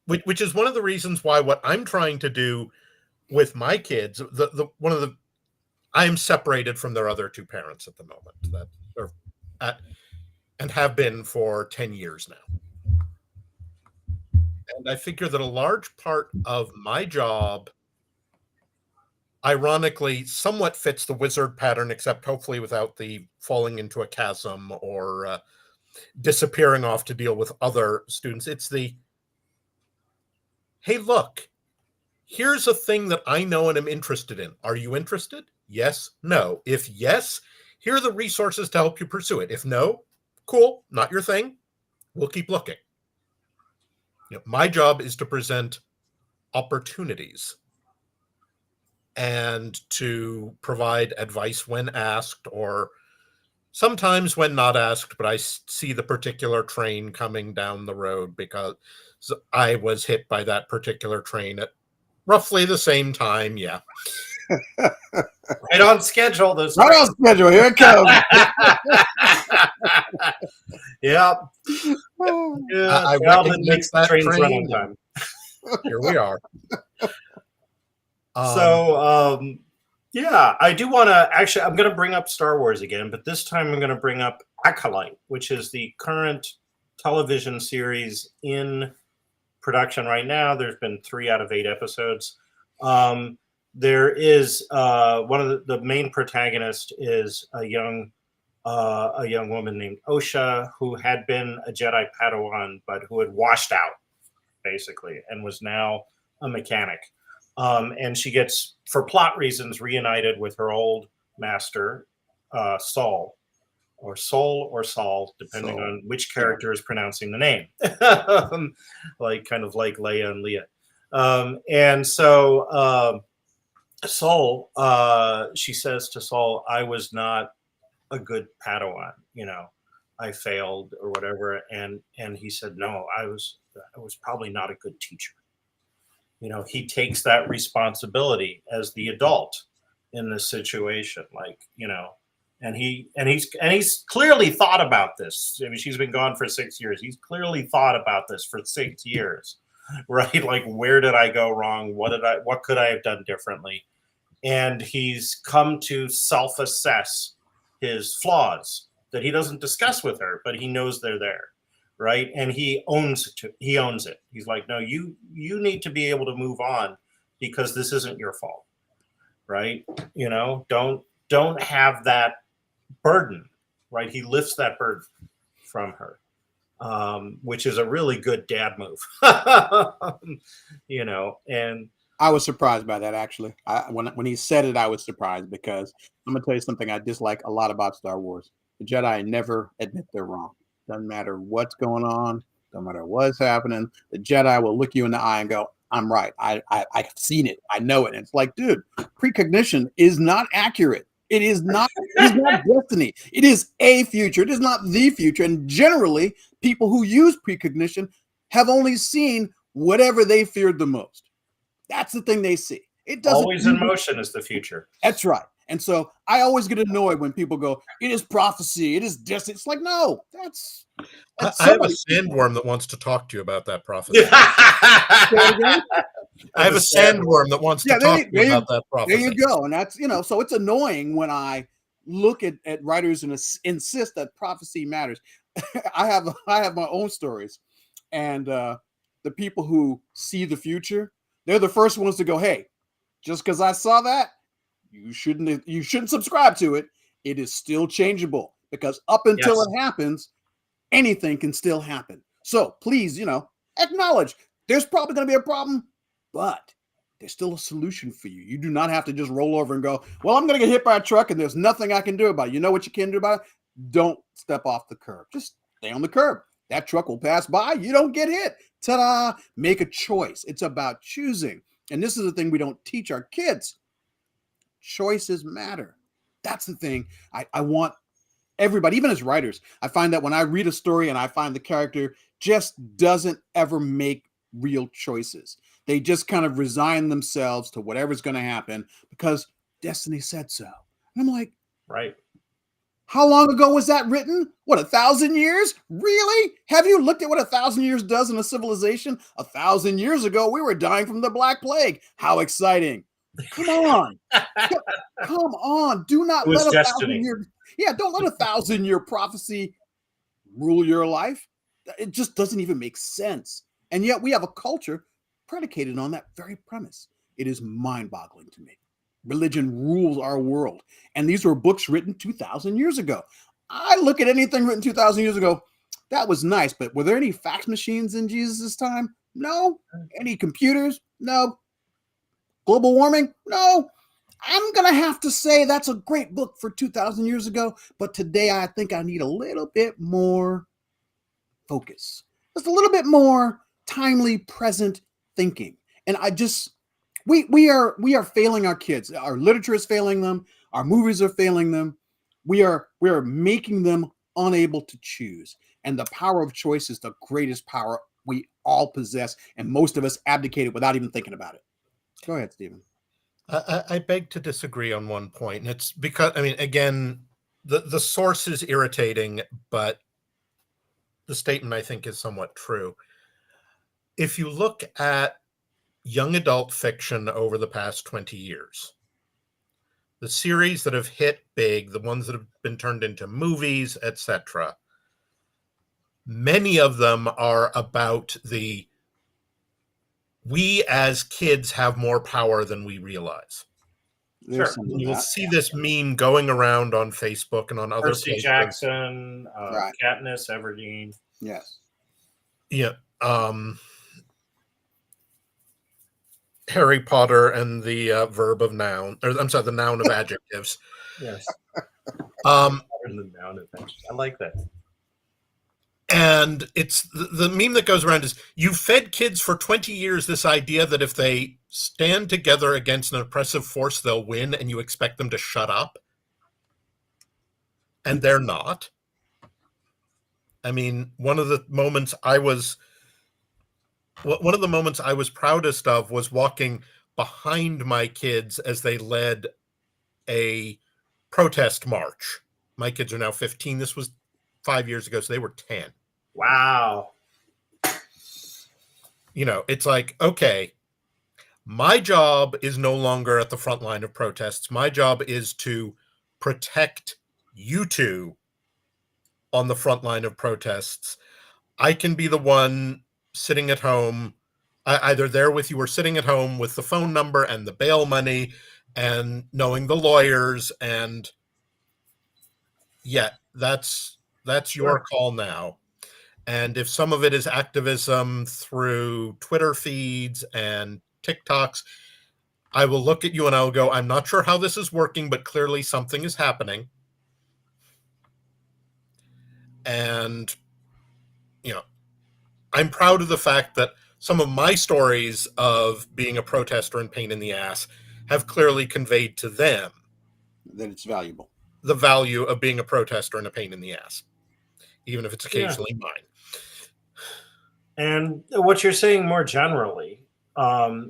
Which is one of the reasons why what I'm trying to do with my kids, I am separated from their other two parents at the moment, and have been for 10 years now. And I figure that a large part of my job, ironically, somewhat fits the wizard pattern, except hopefully without the falling into a chasm or disappearing off to deal with other students. It's the, hey, look, here's a thing that I know and am interested in. Are you interested? Yes, no. If yes, here are the resources to help you pursue it. If no, cool, not your thing. We'll keep looking. My job is to present opportunities and to provide advice when asked, or sometimes when not asked, but I see the particular train coming down the road because I was hit by that particular train at roughly the same time. Yeah. Right on schedule. Right on schedule. Here it comes. Yeah. I makes the trains run on time. Here we are. Yeah, I do want to actually. I'm going to bring up Star Wars again, but this time I'm going to bring up Acolyte, which is the current television series in production right now. There's been 3 out of 8 episodes. There is one of the main protagonists is a young woman named Osha who had been a Jedi Padawan, but who had washed out basically and was now a mechanic. And she gets, for plot reasons, reunited with her old master, Saul, or Sol or Saul, depending So on which yeah, character is pronouncing the name, like kind of like Leia and Leah. And so Saul, she says to Saul, "I was not a good Padawan, you know, I failed or whatever." And he said, "No, I was probably not a good teacher." You know, he takes that responsibility as the adult in this situation, like, you know, and he's clearly thought about this. I mean, she's been gone for 6 years. He's clearly thought about this for 6 years, right? Like, where did I go wrong? What could I have done differently? And he's come to self-assess his flaws that he doesn't discuss with her, but he knows they're there, right? And he owns it. He owns it. He's like, no, you need to be able to move on because this isn't your fault, right? You know, don't have that burden, right? He lifts that burden from her, which is a really good dad move, you know. And I was surprised by that actually. When he said it, I was surprised because I'm gonna tell you something I dislike a lot about Star Wars. The Jedi never admit they're wrong. Doesn't matter what's going on, don't matter what's happening. The Jedi will look you in the eye and go, "I'm right. I've seen it. I know it." And it's like, dude, precognition is not accurate. It is not. It is not destiny. It is a future. It is not the future. And generally, people who use precognition have only seen whatever they feared the most. That's the thing they see. It doesn't. always in motion is the future. That's right. And so I always get annoyed when people go, "It is prophecy. It is destiny." It's like, no, that's I have a somebody. sandworm that wants to talk to you about that prophecy. Say it again? I have a sandworm that wants to Yeah, talk to you about that there prophecy. you go. And that's, so it's annoying when I look at writers and insist that prophecy matters. I have my own stories, and the people who see the future, they're the first ones to go, "Hey, just because I saw that, you shouldn't subscribe to it. It is still changeable because up until Yes. it happens, anything can still happen. So please, acknowledge there's probably going to be a problem, but there's still a solution for you. You do not have to just roll over and go, well, I'm going to get hit by a truck and there's nothing I can do about it. You know what you can do about it? Don't step off the curb. Just stay on the curb. That truck will pass by. You don't get hit. Ta-da! Make a choice. It's about choosing. And this is the thing we don't teach our kids. Choices matter. That's the thing I want everybody, even as writers. I find that when I read a story and I find the character just doesn't ever make real choices, they just kind of resign themselves to whatever's going to happen because destiny said so. And I'm like, Right. how long ago was that written? What, 1,000 years? Really? Have you looked at what 1,000 years does in a civilization? 1,000 years ago, we were dying from the Black Plague. How exciting. Come on. Come on. Do not It was let a destiny. 1,000-year, don't let a 1,000-year prophecy rule your life. It just doesn't even make sense. And yet we have a culture predicated on that very premise. It is mind-boggling to me. Religion rules our world. And these were books written 2,000 years ago. I look at anything written 2,000 years ago, that was nice, but were there any fax machines in Jesus' time? No. Any computers? No. Global warming? No. I'm going to have to say that's a great book for 2,000 years ago, but today I think I need a little bit more focus, just a little bit more timely, present thinking. And we are failing our kids. Our literature is failing them. Our movies are failing them. We are making them unable to choose. And the power of choice is the greatest power we all possess, and most of us abdicate it without even thinking about it. Go ahead, Stephen. I beg to disagree on one point. And it's because, I mean, again, the source is irritating, but the statement I think is somewhat true. If you look at young adult fiction over the past 20 years, the series that have hit big, the ones that have been turned into movies, etc., many of them are about we as kids have more power than we realize. There's Sure. some of You'll that. see this meme going around on Facebook and on other Percy places. Jackson, Right. Katniss Everdeen. Yes. Yeah. Harry Potter and the verb of noun, or I'm sorry, the noun of adjectives. Yes. Um, I like that. and it's the meme that goes around is you've fed kids for 20 years this idea that if they stand together against an oppressive force, they'll win, and you expect them to shut up. And they're not. I mean, one of the moments I was proudest of was walking behind my kids as they led a protest march. My kids are now 15. This was 5 years ago, so they were 10. Wow. You know, it's like, okay, my job is no longer at the front line of protests. My job is to protect you two on the front line of protests. I can be the one sitting at home, either there with you or sitting at home with the phone number and the bail money and knowing the lawyers. And yeah, that's your call now. And if some of it is activism through Twitter feeds and TikToks, I will look at you and I'll go, I'm not sure how this is working, but clearly something is happening. And, you know, I'm proud of the fact that some of my stories of being a protester and pain in the ass have clearly conveyed to them that it's valuable. The value of being a protester and a pain in the ass, even if it's occasionally mine. And what you're saying more generally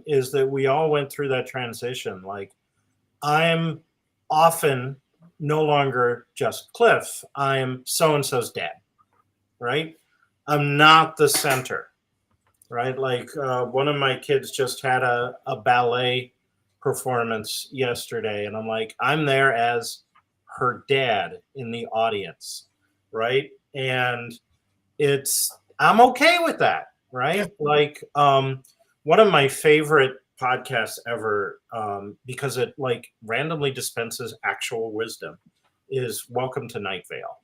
is that we all went through that transition. Like, I'm often no longer just Cliff. I'm so-and-so's dad, right? I'm not the center, right? Like one of my kids just had a ballet performance yesterday, and I'm like, I'm there as her dad in the audience, right? And I'm okay with that, right? Like one of my favorite podcasts ever, because it like randomly dispenses actual wisdom, is Welcome to Night Vale.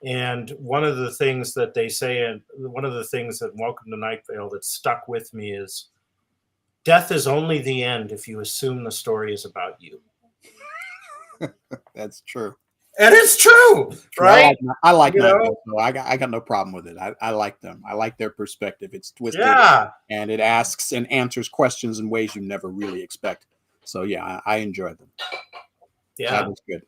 And one of the things that they say, and one of the things that Welcome to Night Vale that stuck with me is, death is only the end if you assume the story is about you. That's true. And it's true, right? I like Night Vale, so I got no problem with it. I like them. I like their perspective. It's twisted, and it asks and answers questions in ways you never really expect. So yeah, I enjoyed them. Yeah, that was good.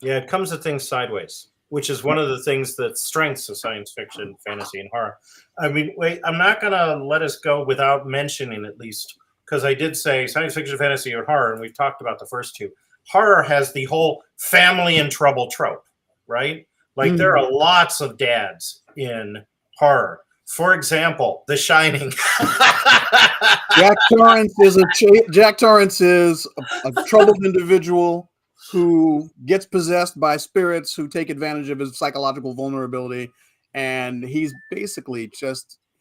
Yeah, it comes at things sideways, which is one of the things that strengths of science fiction, fantasy, and horror. I mean, wait, I'm not going to let us go without mentioning, at least, because I did say science fiction, fantasy, and horror, and we've talked about the first two. Horror has the whole family in trouble trope, right? Like there are lots of dads in horror. For example, The Shining. Jack Torrance is a troubled individual who gets possessed by spirits who take advantage of his psychological vulnerability, and he's basically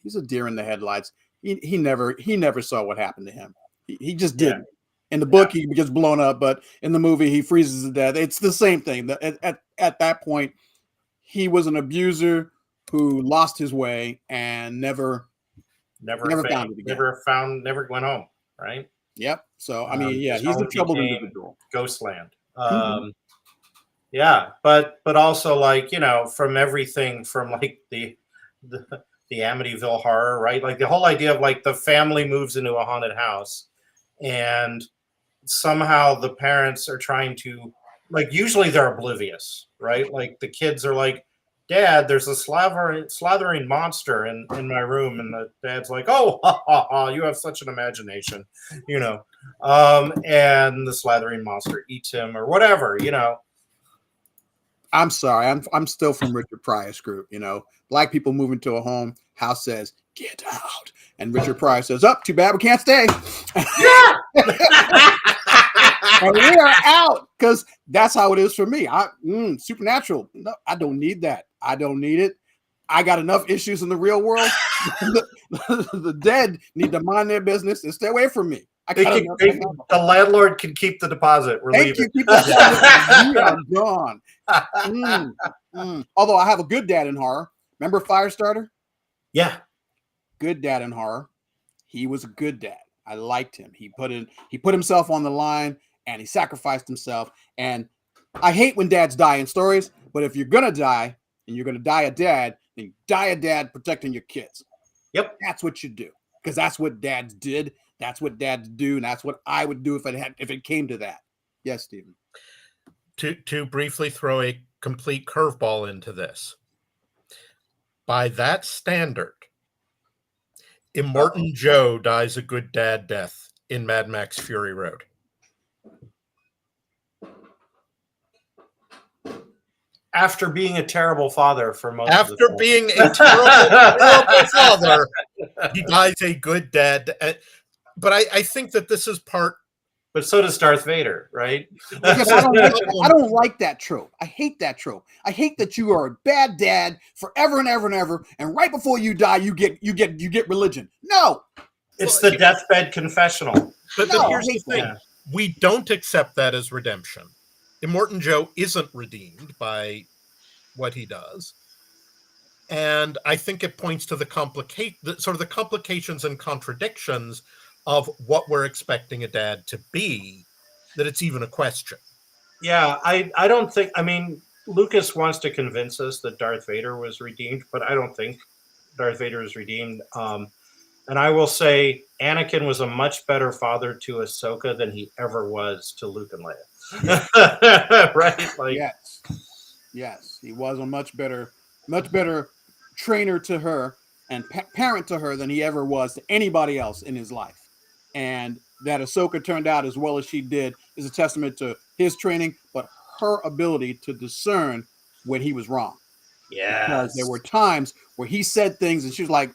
he's a deer in the headlights. He never saw what happened to him. He just didn't. In the book, he gets blown up, but in the movie, he freezes to death. It's the same thing. At that point, he was an abuser who lost his way and never found it again. Never went home, right? Yep. So, I mean, yeah, he's a troubled individual. Ghostland. Yeah, but also, like, you know, from everything from like the Amityville horror, right? Like the whole idea of like the family moves into a haunted house, and somehow the parents are trying to, like, usually they're oblivious, right? Like the kids are like, Dad, there's a slathering monster in my room, and the dad's like, oh, ha, ha, ha, you have such an imagination, you know, and the slathering monster eats him or whatever, you know. I'm sorry, I'm still from Richard Pryor's group, you know. Black people move into a home, house says, get out. And Richard Pryor says, too bad we can't stay. Yeah. and we are out because that's how it is for me. Supernatural. No, I don't need that. I don't need it. I got enough issues in the real world. The dead need to mind their business and stay away from me. The landlord can keep the deposit. We're Thank leaving. you. Keep the we are gone. Although I have a good dad in horror. Remember Firestarter? Yeah. Good dad in horror. He was a good dad. I liked him. He put himself on the line and he sacrificed himself. And I hate when dads die in stories, but if you're gonna die and you're gonna die a dad, then you die a dad protecting your kids. Yep. That's what you do. Because that's what dads did. That's what dads do, and that's what I would do if it came to that. Yes, Stephen. To briefly throw a complete curveball into this. By that standard, Immortan Joe dies a good dad death in Mad Max Fury Road. After being a terrible father for most of the After film. being a terrible father, he dies a good dad. But I think that this is part. But so does Darth Vader, right? Yes, I don't like that trope. I hate that trope. I hate that you are a bad dad forever and ever and ever, and right before you die, you get religion. No, It's the deathbed confessional. But No, here's I the hate thing: that. we don't accept that as redemption. Immortan Joe isn't redeemed by what he does, and I think it points to the complications and contradictions of what we're expecting a dad to be, that it's even a question. Yeah, I don't think, I mean, Lucas wants to convince us that Darth Vader was redeemed, but I don't think Darth Vader is redeemed. And I will say Anakin was a much better father to Ahsoka than he ever was to Luke and Leia. Right? Like, yes, he was a much better trainer to her and parent to her than he ever was to anybody else in his life. And that Ahsoka turned out as well as she did is a testament to his training, but her ability to discern when he was wrong. yeah. Because there were times where he said things and she was like,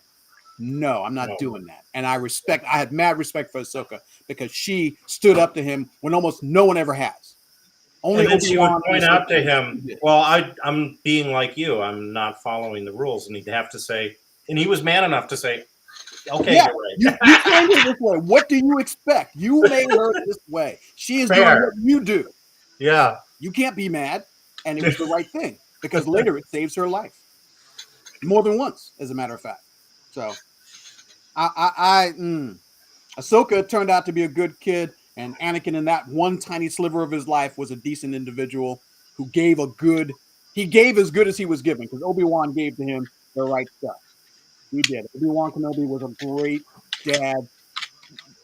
no, I'm not doing that. And I had mad respect for Ahsoka because she stood up to him when almost no one ever has. And then she would point out to him, well, I'm being like you. I'm not following the rules. And he'd have to say, and he was man enough to say, okay, yeah, you're right. you trained her this way. What do you expect? You made her this way. She is doing what you do. Yeah. You can't be mad. And it was the right thing because later it saves her life. More than once, as a matter of fact. So Ahsoka turned out to be a good kid, and Anakin in that one tiny sliver of his life was a decent individual who gave as good as he was given, because Obi-Wan gave to him the right stuff. He did. Obi-Wan Kenobi was a great dad.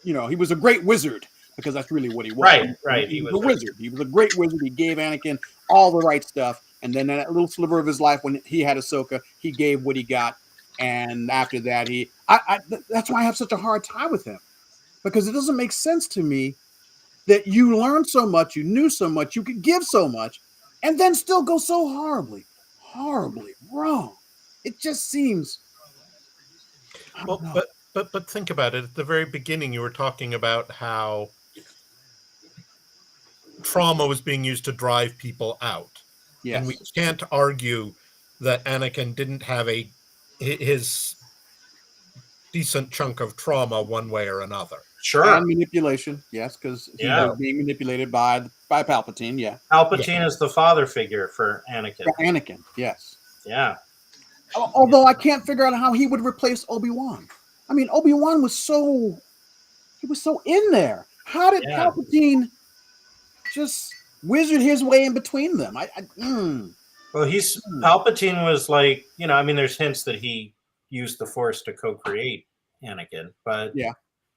You know, he was a great wizard, because that's really what he was. Right. He was a wizard. He was a great wizard. He gave Anakin all the right stuff. And then that little sliver of his life when he had Ahsoka, he gave what he got. And after that, that's why I have such a hard time with him, because it doesn't make sense to me that you learned so much, you knew so much, you could give so much, and then still go so horribly wrong. It just seems. Well, but think about it. At the very beginning, you were talking about how trauma was being used to drive people out. Yes. And we can't argue that Anakin didn't have his decent chunk of trauma one way or another. Sure. And manipulation, yes, because he was being manipulated by Palpatine. Yeah. Palpatine is the father figure for Anakin. Anakin, yes. Yeah. Although I can't figure out how he would replace Obi-Wan. I mean, Obi-Wan was so in there. How did Palpatine just wizard his way in between them? Well, Palpatine was like, I mean, there's hints that he used the Force to co-create Anakin,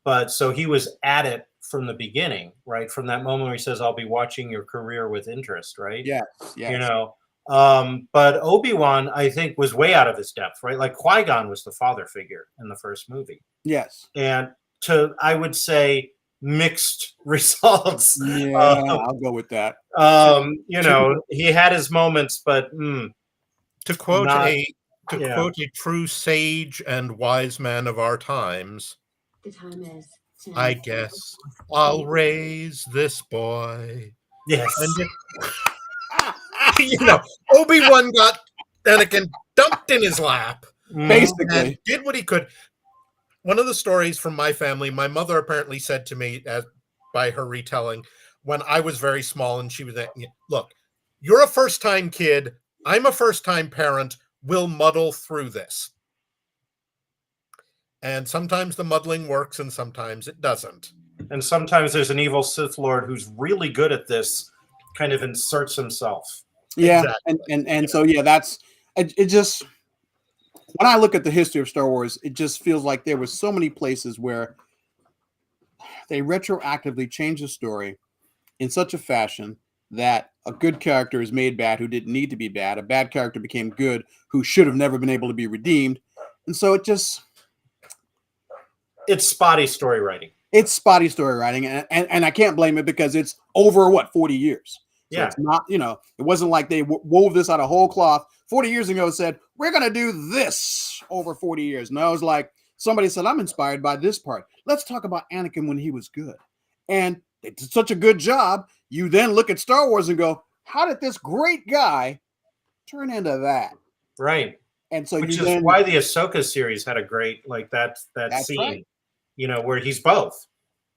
but so he was at it from the beginning, right? From that moment where he says, "I'll be watching your career with interest," right? Yes. But Obi-Wan, I think, was way out of his depth, right? Like Qui-Gon was the father figure in the first movie. Yes. And I would say, mixed results. Yeah, I'll go with that. He had his moments, but to quote a true sage and wise man of our times, the time is I guess I'll raise this boy. Yes. And Obi-Wan got Anakin dumped in his lap Basically. and did what he could. One of the stories from my family, my mother apparently said to me, as by her retelling, when I was very small, and she was like, look, you're a first-time kid. I'm a first-time parent. We'll muddle through this. And sometimes the muddling works and sometimes it doesn't. And sometimes there's an evil Sith Lord who's really good at this, kind of inserts himself. Yeah. Exactly. And so, yeah, that's it just, when I look at the history of Star Wars, it just feels like there was so many places where they retroactively changed the story in such a fashion that a good character is made bad who didn't need to be bad. A bad character became good who should have never been able to be redeemed. And so it's spotty story writing. It's spotty story writing. And I can't blame it because it's over 40 years. So Yeah. It's not, it wasn't like they wove this out of whole cloth 40 years ago and said, we're going to do this over 40 years. No, it was like somebody said, I'm inspired by this part. Let's talk about Anakin when he was good. And they did such a good job. You then look at Star Wars and go, how did this great guy turn into that? Right. And so which is why the Ahsoka series had a great, like that scene, right. Where he's both.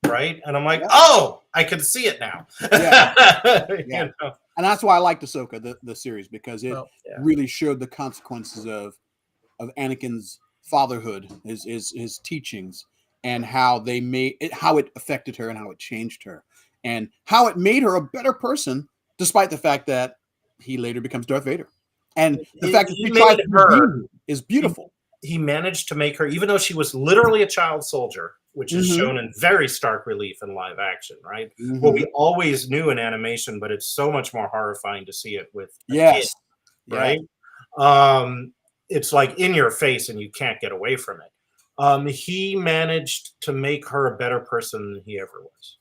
Right. And I'm like, Yeah. oh, I can see it now. Yeah. Yeah. And that's why I liked Ahsoka, the series, because it really showed the consequences of Anakin's fatherhood, his teachings, and how they made it, how it affected her and how it changed her, and how it made her a better person, despite the fact that he later becomes Darth Vader. And the fact that he tried to redeem her is beautiful. He managed to make her, even though she was literally a child soldier, which is shown in very stark relief in live action, right? Well, we always knew in animation, but it's so much more horrifying to see it with a kid, right? It's like in your face and you can't get away from it. He managed to make her a better person than he ever was.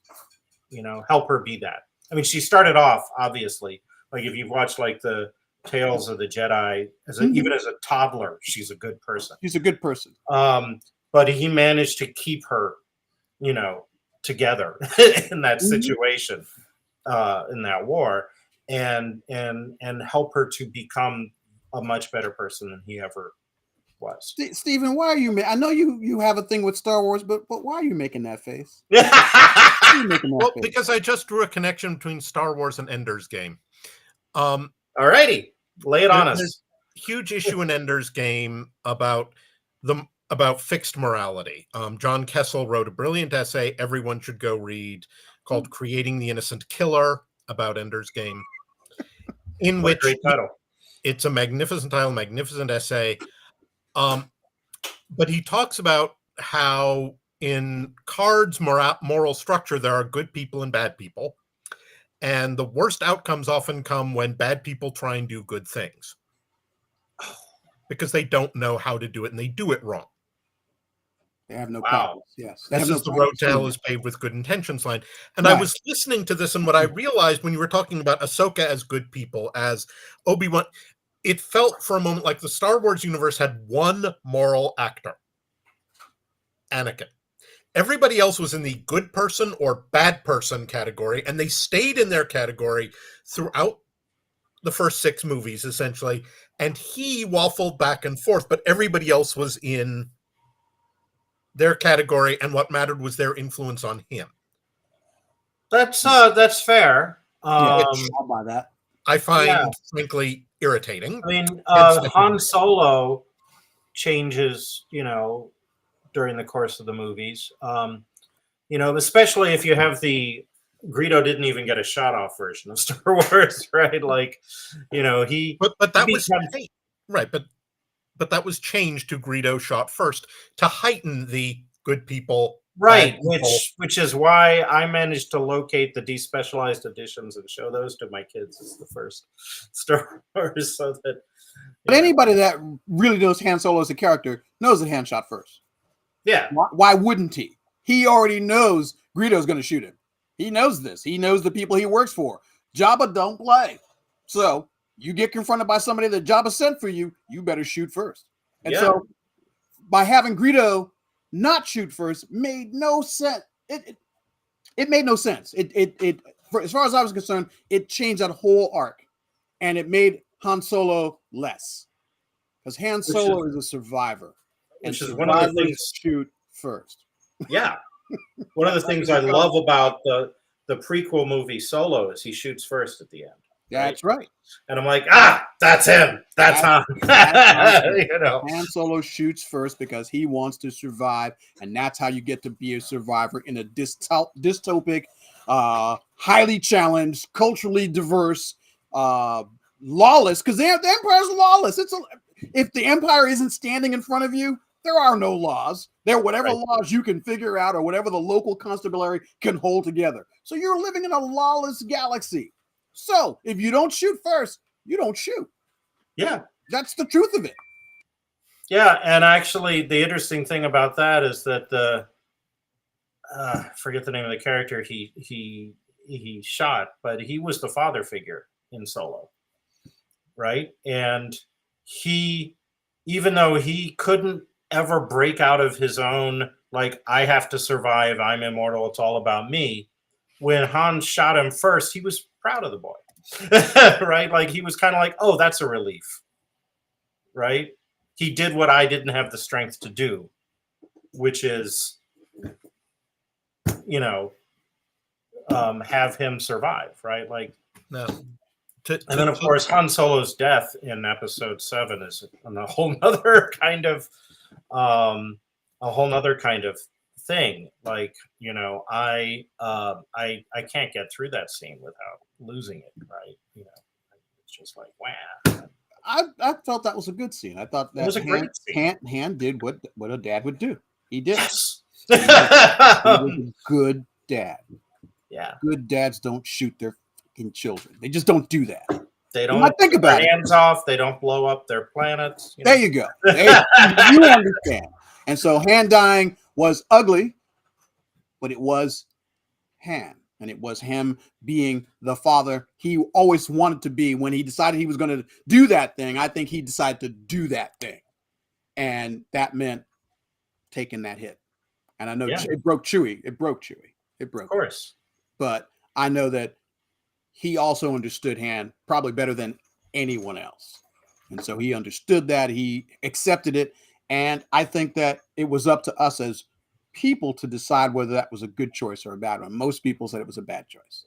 Help her be that. I mean, she started off, obviously, like if you've watched like the Tales of the Jedi, even as a toddler, she's a good person. She's a good person. But he managed to keep her, together in that situation, in that war, and help her to become a much better person than he ever was. Stephen, why are you? I know you have a thing with Star Wars, but why are you making that face? Because I just drew a connection between Star Wars and Ender's Game. Alrighty, lay it on us. There's a huge issue in Ender's Game about fixed morality. John Kessel wrote a brilliant essay everyone should go read called "Creating the Innocent Killer" about Ender's Game, in which great title. It's a magnificent title, magnificent essay. But he talks about how in Card's moral structure there are good people and bad people. And the worst outcomes often come when bad people try and do good things because they don't know how to do it and they do it wrong. They have no practice. Yes. This is the road to hell is paved with good intentions line. And I was listening to this, and what I realized when you were talking about Ahsoka as good people, as Obi-Wan, it felt for a moment like the Star Wars universe had one moral actor, Anakin. Everybody else was in the good person or bad person category, and they stayed in their category throughout the first 6 movies, essentially. And he waffled back and forth, but everybody else was in their category, and what mattered was their influence on him. That's fair. By that, I find frankly irritating. I mean, Han Solo changes, during the course of the movies. Especially if you have the Greedo didn't even get a shot off version of Star Wars, right? Like, he. But that was right, but that was changed to Greedo shot first to heighten the good people. Right, which is why I managed to locate the despecialized editions and show those to my kids as the first Star Wars, so that. But anybody that really knows Han Solo as a character knows that Han shot first. Yeah. Why wouldn't he? He already knows Greedo's going to shoot him. He knows this. He knows the people he works for. Jabba don't play. So you get confronted by somebody that Jabba sent for you, you better shoot first. And so by having Greedo not shoot first made no sense. it made no sense. As far as I was concerned, it changed that whole arc, and it made Han Solo less, because Han Solo is a survivor, and which is one of the survivors things. shoot first. Yeah, one of the things I love about the prequel movie Solo is he shoots first at the end. That's right. And I'm like, that's him. That's Han. You know, Han Solo shoots first because he wants to survive, and that's how you get to be a survivor in a dystopic, highly challenged, culturally diverse, lawless. Because the Empire's lawless. If the Empire isn't standing in front of you, there are no laws. There are whatever laws you can figure out, or whatever the local constabulary can hold together. So you're living in a lawless galaxy. So if you don't shoot first, you don't shoot. Yeah. That's the truth of it. Yeah, and actually the interesting thing about that is that the forget the name of the character he shot, but he was the father figure in Solo. Right? And he, even though he couldn't ever break out of his own, like, I have to survive, I'm immortal, it's all about me, when Han shot him first, he was proud of the boy. Right? Like, he was kind of like, oh, that's a relief. Right? He did what I didn't have the strength to do, which is, you know, have him survive, right? Like, No. And then, of course, Han Solo's death in Episode 7 is a whole nother kind of, thing. Like, you know, I can't get through that scene without losing it, right? You know, it's just like, wow. I felt that was a good scene. I thought that it was a great scene. Han did what a dad would do. He did. Yes. He was a good dad. Yeah. Good dads don't shoot their fucking children. They just don't do that. They don't think about their hands off. They don't blow up their planets. There you go. You understand. And so Han dying was ugly, but it was Han. And it was him being the father he always wanted to be. When he decided he was going to do that thing, I think he decided to do that thing. And that meant taking that hit. And I know it broke Chewie. It broke Chewie. It broke. Of course. But I know that he also understood Han probably better than anyone else. And so he understood that. He accepted it. And I think that it was up to us as people to decide whether that was a good choice or a bad one. Most people said it was a bad choice.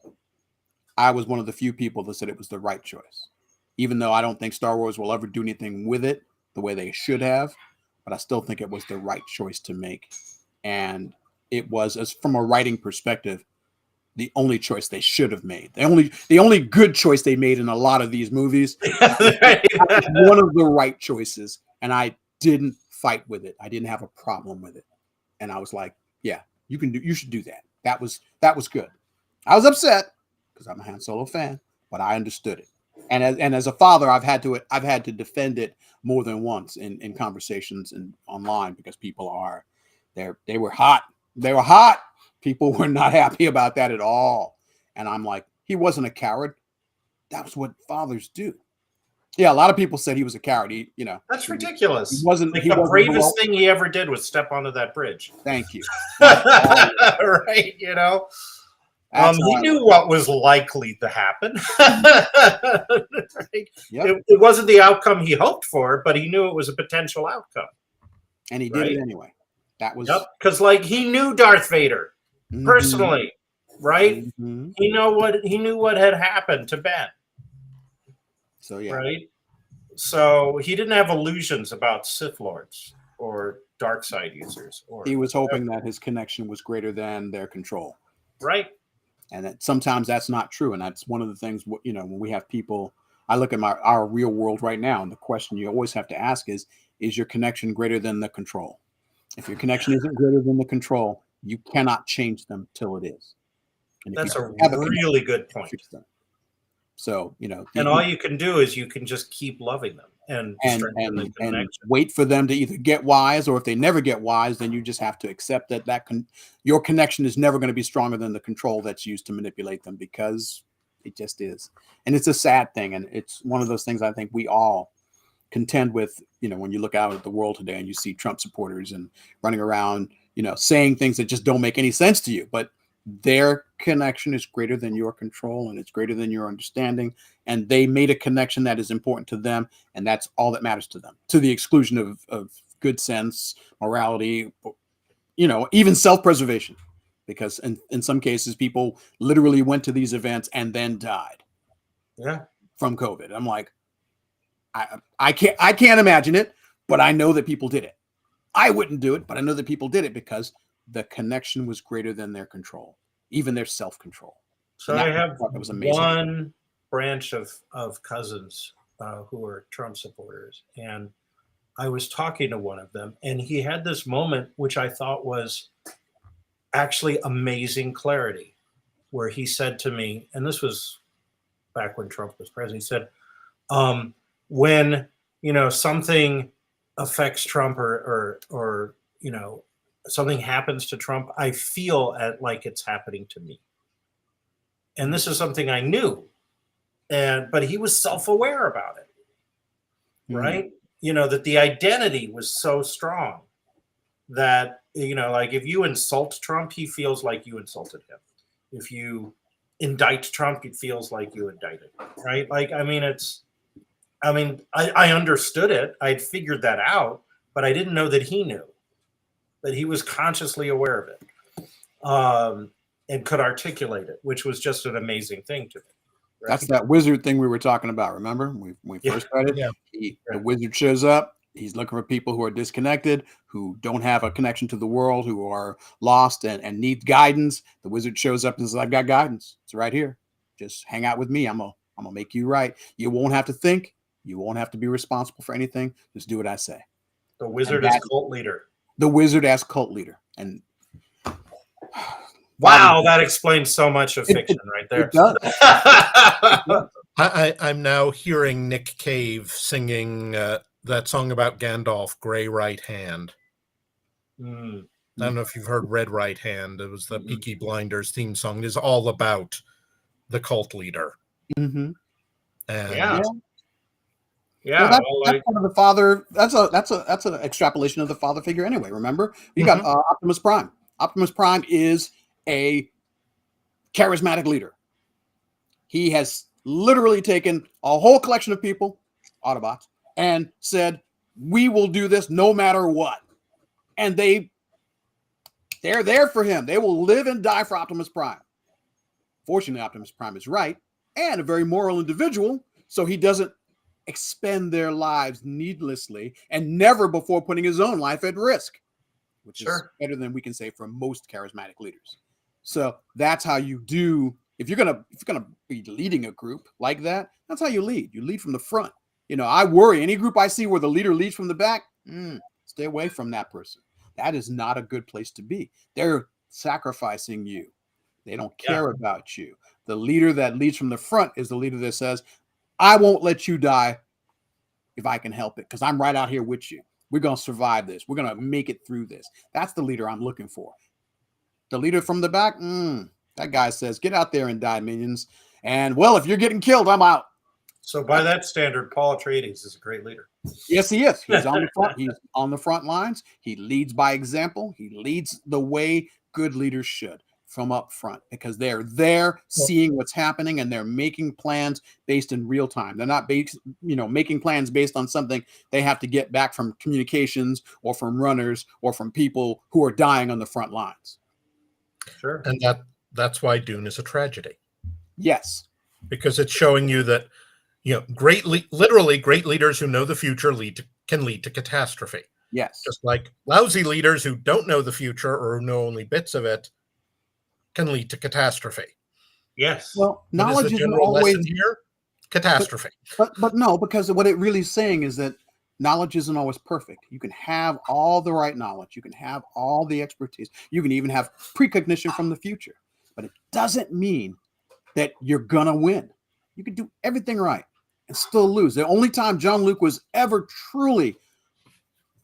I was one of the few people that said it was the right choice, even though I don't think Star Wars will ever do anything with it the way they should have, but I still think it was the right choice to make. And it was, as from a writing perspective, the only choice they should have made. The only good choice they made in a lot of these movies. One of the right choices, and I didn't fight with it. I didn't have a problem with it. And I was like, yeah, you should do that. That was good. I was upset because I'm a Han Solo fan, but I understood it. And as a father, I've had to defend it more than once in conversations and online, because people they were hot. They were hot. People were not happy about that at all. And I'm like, he wasn't a coward. That was what fathers do. Yeah, a lot of people said he was a coward. That's ridiculous. He wasn't. Like, he the wasn't bravest thing he ever did was step onto that bridge. Thank you. Right? You know, he knew what was likely to happen. Right? Yep. It wasn't the outcome he hoped for, but he knew it was a potential outcome. And he did it anyway. That was because, like, he knew Darth Vader personally, right? Mm-hmm. He knew what had happened to Ben. So yeah. Right. So he didn't have illusions about Sith Lords or dark side users. Or he was hoping that his connection was greater than their control. Right. And that sometimes that's not true. And that's one of the things, when we have people, I look at our real world right now, and the question you always have to ask is your connection greater than the control? If your connection isn't greater than the control, you cannot change them till it is. And that's a really good point. So, and all you can do is you can just keep loving them and wait for them to either get wise, or if they never get wise, then you just have to accept that your connection is never going to be stronger than the control that's used to manipulate them, because it just is. And it's a sad thing. And it's one of those things I think we all contend with, when you look out at the world today and you see Trump supporters and running around saying things that just don't make any sense to you. But their connection is greater than your control, and it's greater than your understanding. And they made a connection that is important to them, and that's all that matters to them, to the exclusion of good sense, morality, even self-preservation. Because in some cases, people literally went to these events and then died. Yeah. From COVID. I'm like, I can't imagine it, but I know that people did it. I wouldn't do it, but I know that people did it because the connection was greater than their control, even their self-control. So I have was amazing. One branch of cousins who are Trump supporters, and I was talking to one of them, and he had this moment, which I thought was actually amazing clarity, where he said to me, and this was back when Trump was president, he said, when something affects Trump or something happens to Trump, I feel like it's happening to me. And this is something I knew, but he was self-aware about it, right? That the identity was so strong that, like if you insult Trump, he feels like you insulted him. If you indict Trump, it feels like you indicted him, right? Like, I understood it. I'd figured that out, but I didn't know that he knew, that he was consciously aware of it, and could articulate it, which was just an amazing thing to me. Right? That's that wizard thing we were talking about. Remember, we first started. Yeah. The wizard shows up. He's looking for people who are disconnected, who don't have a connection to the world, who are lost and need guidance. The wizard shows up and says, "I've got guidance. It's right here. Just hang out with me. I'm gonna make you right. You won't have to think. You won't have to be responsible for anything. Just do what I say." The wizard as cult leader. The wizard as cult leader. And wow, that explains so much of fiction right there. It does. I'm now hearing Nick Cave singing that song about Gandalf, Grey Right Hand. I don't know if you've heard Red Right Hand. It was the Peaky Blinders theme song. It is all about the cult leader. Mm-hmm. And yeah. Well, that's kind of the father. That's an extrapolation of the father figure anyway. Remember, you got Optimus Prime. Optimus Prime is a charismatic leader. He has literally taken a whole collection of people, Autobots, and said, "We will do this no matter what." And they're there for him. They will live and die for Optimus Prime. Fortunately, Optimus Prime is right and a very moral individual, so he doesn't expend their lives needlessly and never before putting his own life at risk, which is better than we can say for most charismatic leaders. So that's how you do. If you're gonna be leading a group like that, that's how you lead. You lead from the front. I worry any group I see where the leader leads from the back. Stay away from that person. That is not a good place to be. They're sacrificing you. They don't care about you. The leader that leads from the front is the leader that says, "I won't let you die if I can help it, because I'm right out here with you. We're going to survive this. We're going to make it through this." That's the leader I'm looking for. The leader from the back, that guy says, "Get out there and die, minions. And, well, if you're getting killed, I'm out." So by that standard, Paul Atreides is a great leader. Yes, he is. He's on the front. He's on the front lines. He leads by example. He leads the way good leaders should, from up front, because they're there seeing what's happening and they're making plans based in real time. They're not making plans based on something they have to get back from communications or from runners or from people who are dying on the front lines. Sure. And that's why Dune is a tragedy. Yes. Because it's showing you that, literally great leaders who know the future can lead to catastrophe. Yes. Just like lousy leaders who don't know the future or know only bits of it can lead to catastrophe. Yes. Well, knowledge isn't always here. Catastrophe. But no, because what it really is saying is that knowledge isn't always perfect. You can have all the right knowledge. You can have all the expertise. You can even have precognition from the future. But it doesn't mean that you're going to win. You can do everything right and still lose. The only time John Luke was ever truly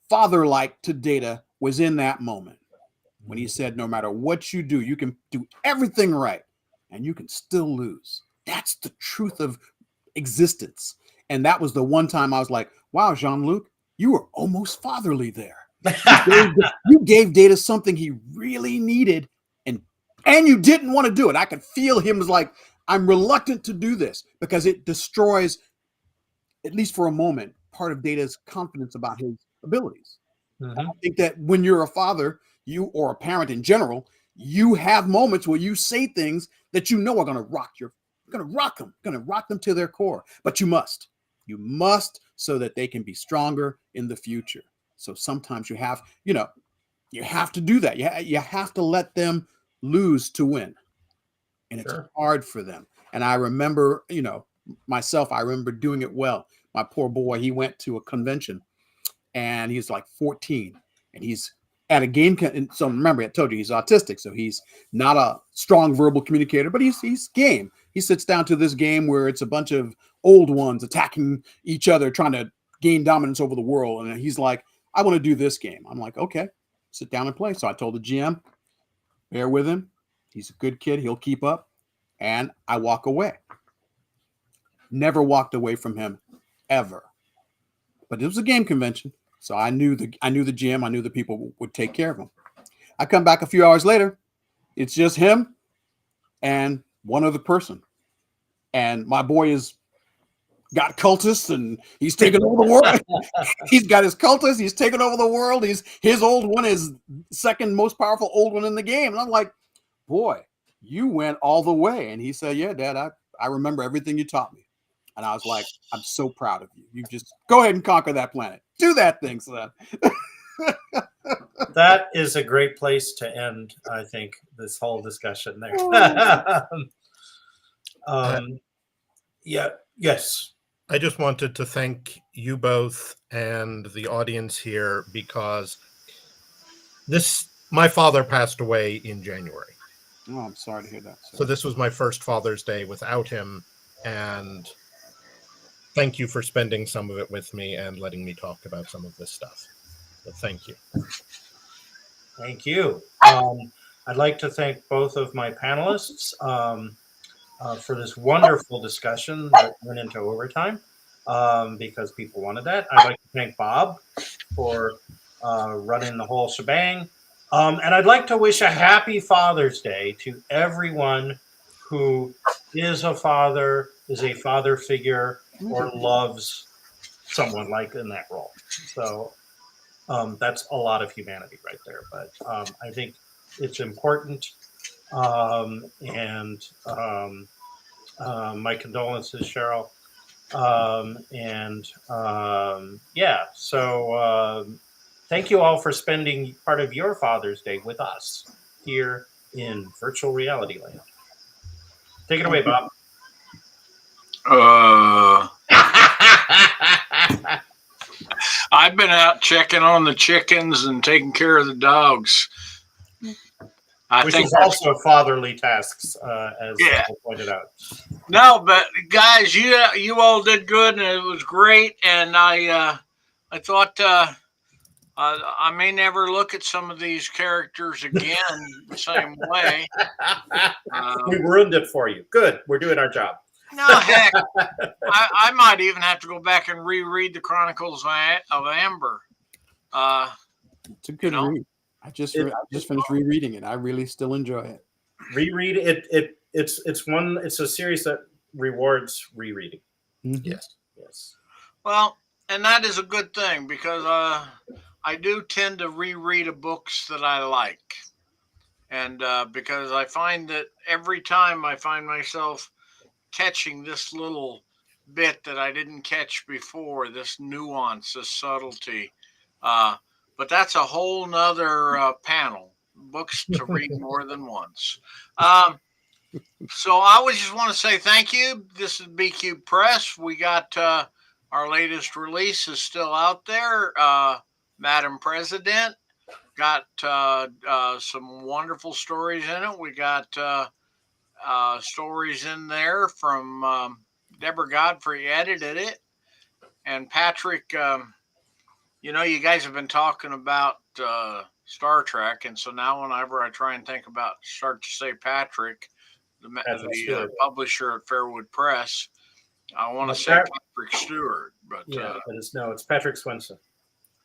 father-like to Data was in that moment when he said, no matter what you do, you can do everything right and you can still lose. That's the truth of existence. And that was the one time I was like, wow, Jean-Luc, you were almost fatherly there. You gave Data something he really needed, and you didn't want to do it. I could feel him was like, I'm reluctant to do this because it destroys, at least for a moment, part of Data's confidence about his abilities. Mhm. I think that when you're a father, you or a parent in general, you have moments where you say things that you know are going to rock them to their core. But you must, so that they can be stronger in the future. So sometimes you have to do that. You have to let them lose to win, and it's Sure. hard for them. And I remember, myself, I remember doing it well. My poor boy, he went to a convention, and he's like 14, and he's at a game. So remember, I told you he's autistic, so he's not a strong verbal communicator, but he's game. He sits down to this game where it's a bunch of old ones attacking each other, trying to gain dominance over the world. And he's like, I want to do this game. I'm like, okay, sit down and play. So I told the GM, bear with him. He's a good kid. He'll keep up. And I walk away. Never walked away from him ever. But it was a game convention. So I knew the GM. I knew the people would take care of him. I come back a few hours later. It's just him and one other person. And my boy is got cultists, and he's taking over the world. He's got his cultists. He's taking over the world. His old one is second most powerful old one in the game. And I'm like, boy, you went all the way. And he said, yeah, Dad, I remember everything you taught me. And I was like, I'm so proud of you. You just go ahead and conquer that planet. Do that thing, son. That is a great place to end, I think, this whole discussion there. Yeah. Yes. I just wanted to thank you both and the audience here because my father passed away in January. Oh, I'm sorry to hear that. So this was my first Father's Day without him, and thank you for spending some of it with me and letting me talk about some of this stuff. But thank you. Thank you. I'd like to thank both of my panelists for this wonderful discussion that went into overtime because people wanted that. I'd like to thank Bob for running the whole shebang. And I'd like to wish a happy Father's Day to everyone who is a father, is a father figure, or loves someone like in that role. So that's a lot of humanity right there. But I think it's important. And my condolences, Cheryl. Yeah, so thank you all for spending part of your Father's Day with us here in virtual reality land. Take it away, Bob. I've been out checking on the chickens and taking care of the dogs. Which is also fatherly tasks, as Michael pointed out. No, but guys, you all did good, and it was great. And I thought I may never look at some of these characters again the same way. We ruined it for you. Good, we're doing our job. No, heck, I might even have to go back and reread the Chronicles of Amber. It's a good read. I just finished rereading it. I really still enjoy it. Reread it. It's a series that rewards rereading. Mm-hmm. Yes. Well, and that is a good thing because I do tend to reread books that I like, and because I find that every time I find myself catching this little bit that I didn't catch before, this nuance, this subtlety. But that's a whole nother panel, books to read more than once. So I would just want to say thank you. This is BQ Press. We got our latest release is still out there. Madam President got some wonderful stories in it. We got stories in there from Deborah Godfrey edited it, and Patrick. You guys have been talking about Star Trek, and so now whenever I try and think about start to say Patrick, the publisher at Fairwood Press, I want to say Patrick Stewart, but it's Patrick Swinson.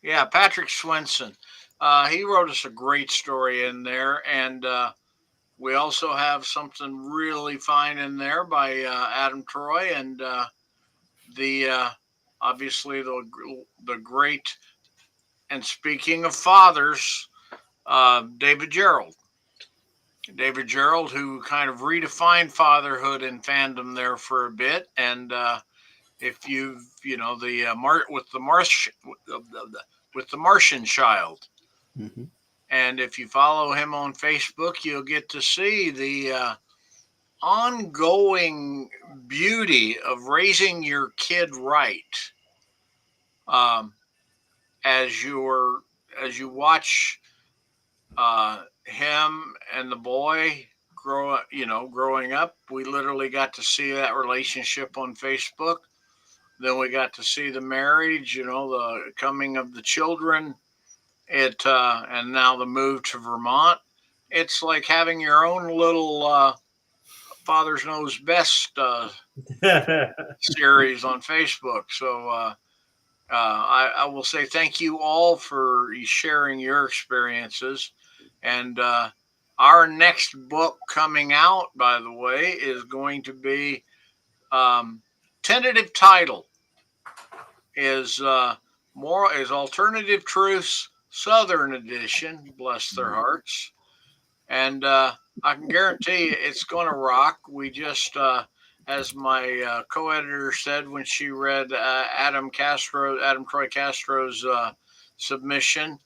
Yeah, Patrick Swenson. He wrote us a great story in there, and we also have something really fine in there by Adam Troy, and the obviously the great. And speaking of fathers, David Gerald. David Gerald, who kind of redefined fatherhood in fandom there for a bit, and if the with the with the Martian Child, Mm-hmm. and if you follow him on Facebook, you'll get to see the ongoing beauty of raising your kid right. Um, as you watch him and the boy growing up, we literally got to see that relationship on Facebook. Then we got to see the marriage, the coming of the children, and now the move to Vermont. It's like having your own little Father's Knows Best series on Facebook. So I will say thank you all for sharing your experiences. And our next book coming out, by the way, is going to be tentative title is Alternative Truths Southern Edition. Bless their hearts. And I can guarantee it's going to rock. We just as my co-editor said when she read Adam Troy Castro's submission,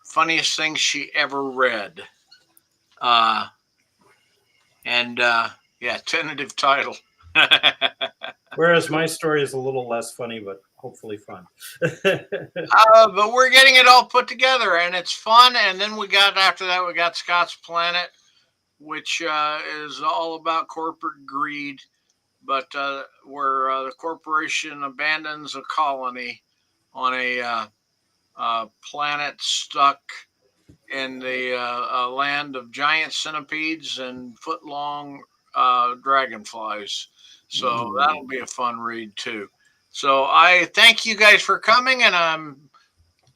funniest thing she ever read. Yeah, tentative title. Whereas my story is a little less funny, but hopefully fun. But we're getting it all put together, and it's fun. And then after that, we got Scott's Planet, which is all about corporate greed, but where the corporation abandons a colony on a planet stuck in the land of giant centipedes and foot-long dragonflies. So that'll be a fun read too. So I thank you guys for coming, and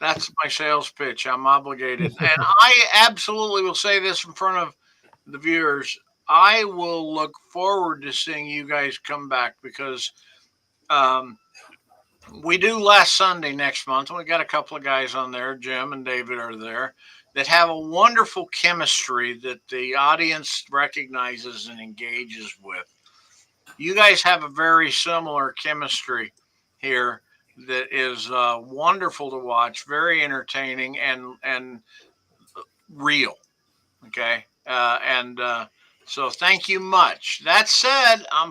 that's my sales pitch. I'm obligated, and I absolutely will say this in front of the viewers. I will look forward to seeing you guys come back because we do last Sunday next month, and we got a couple of guys on there. Jim and David are there that have a wonderful chemistry that the audience recognizes and engages with. You guys have a very similar chemistry here that is wonderful to watch, very entertaining and real. Okay, so thank you much. That said, I'm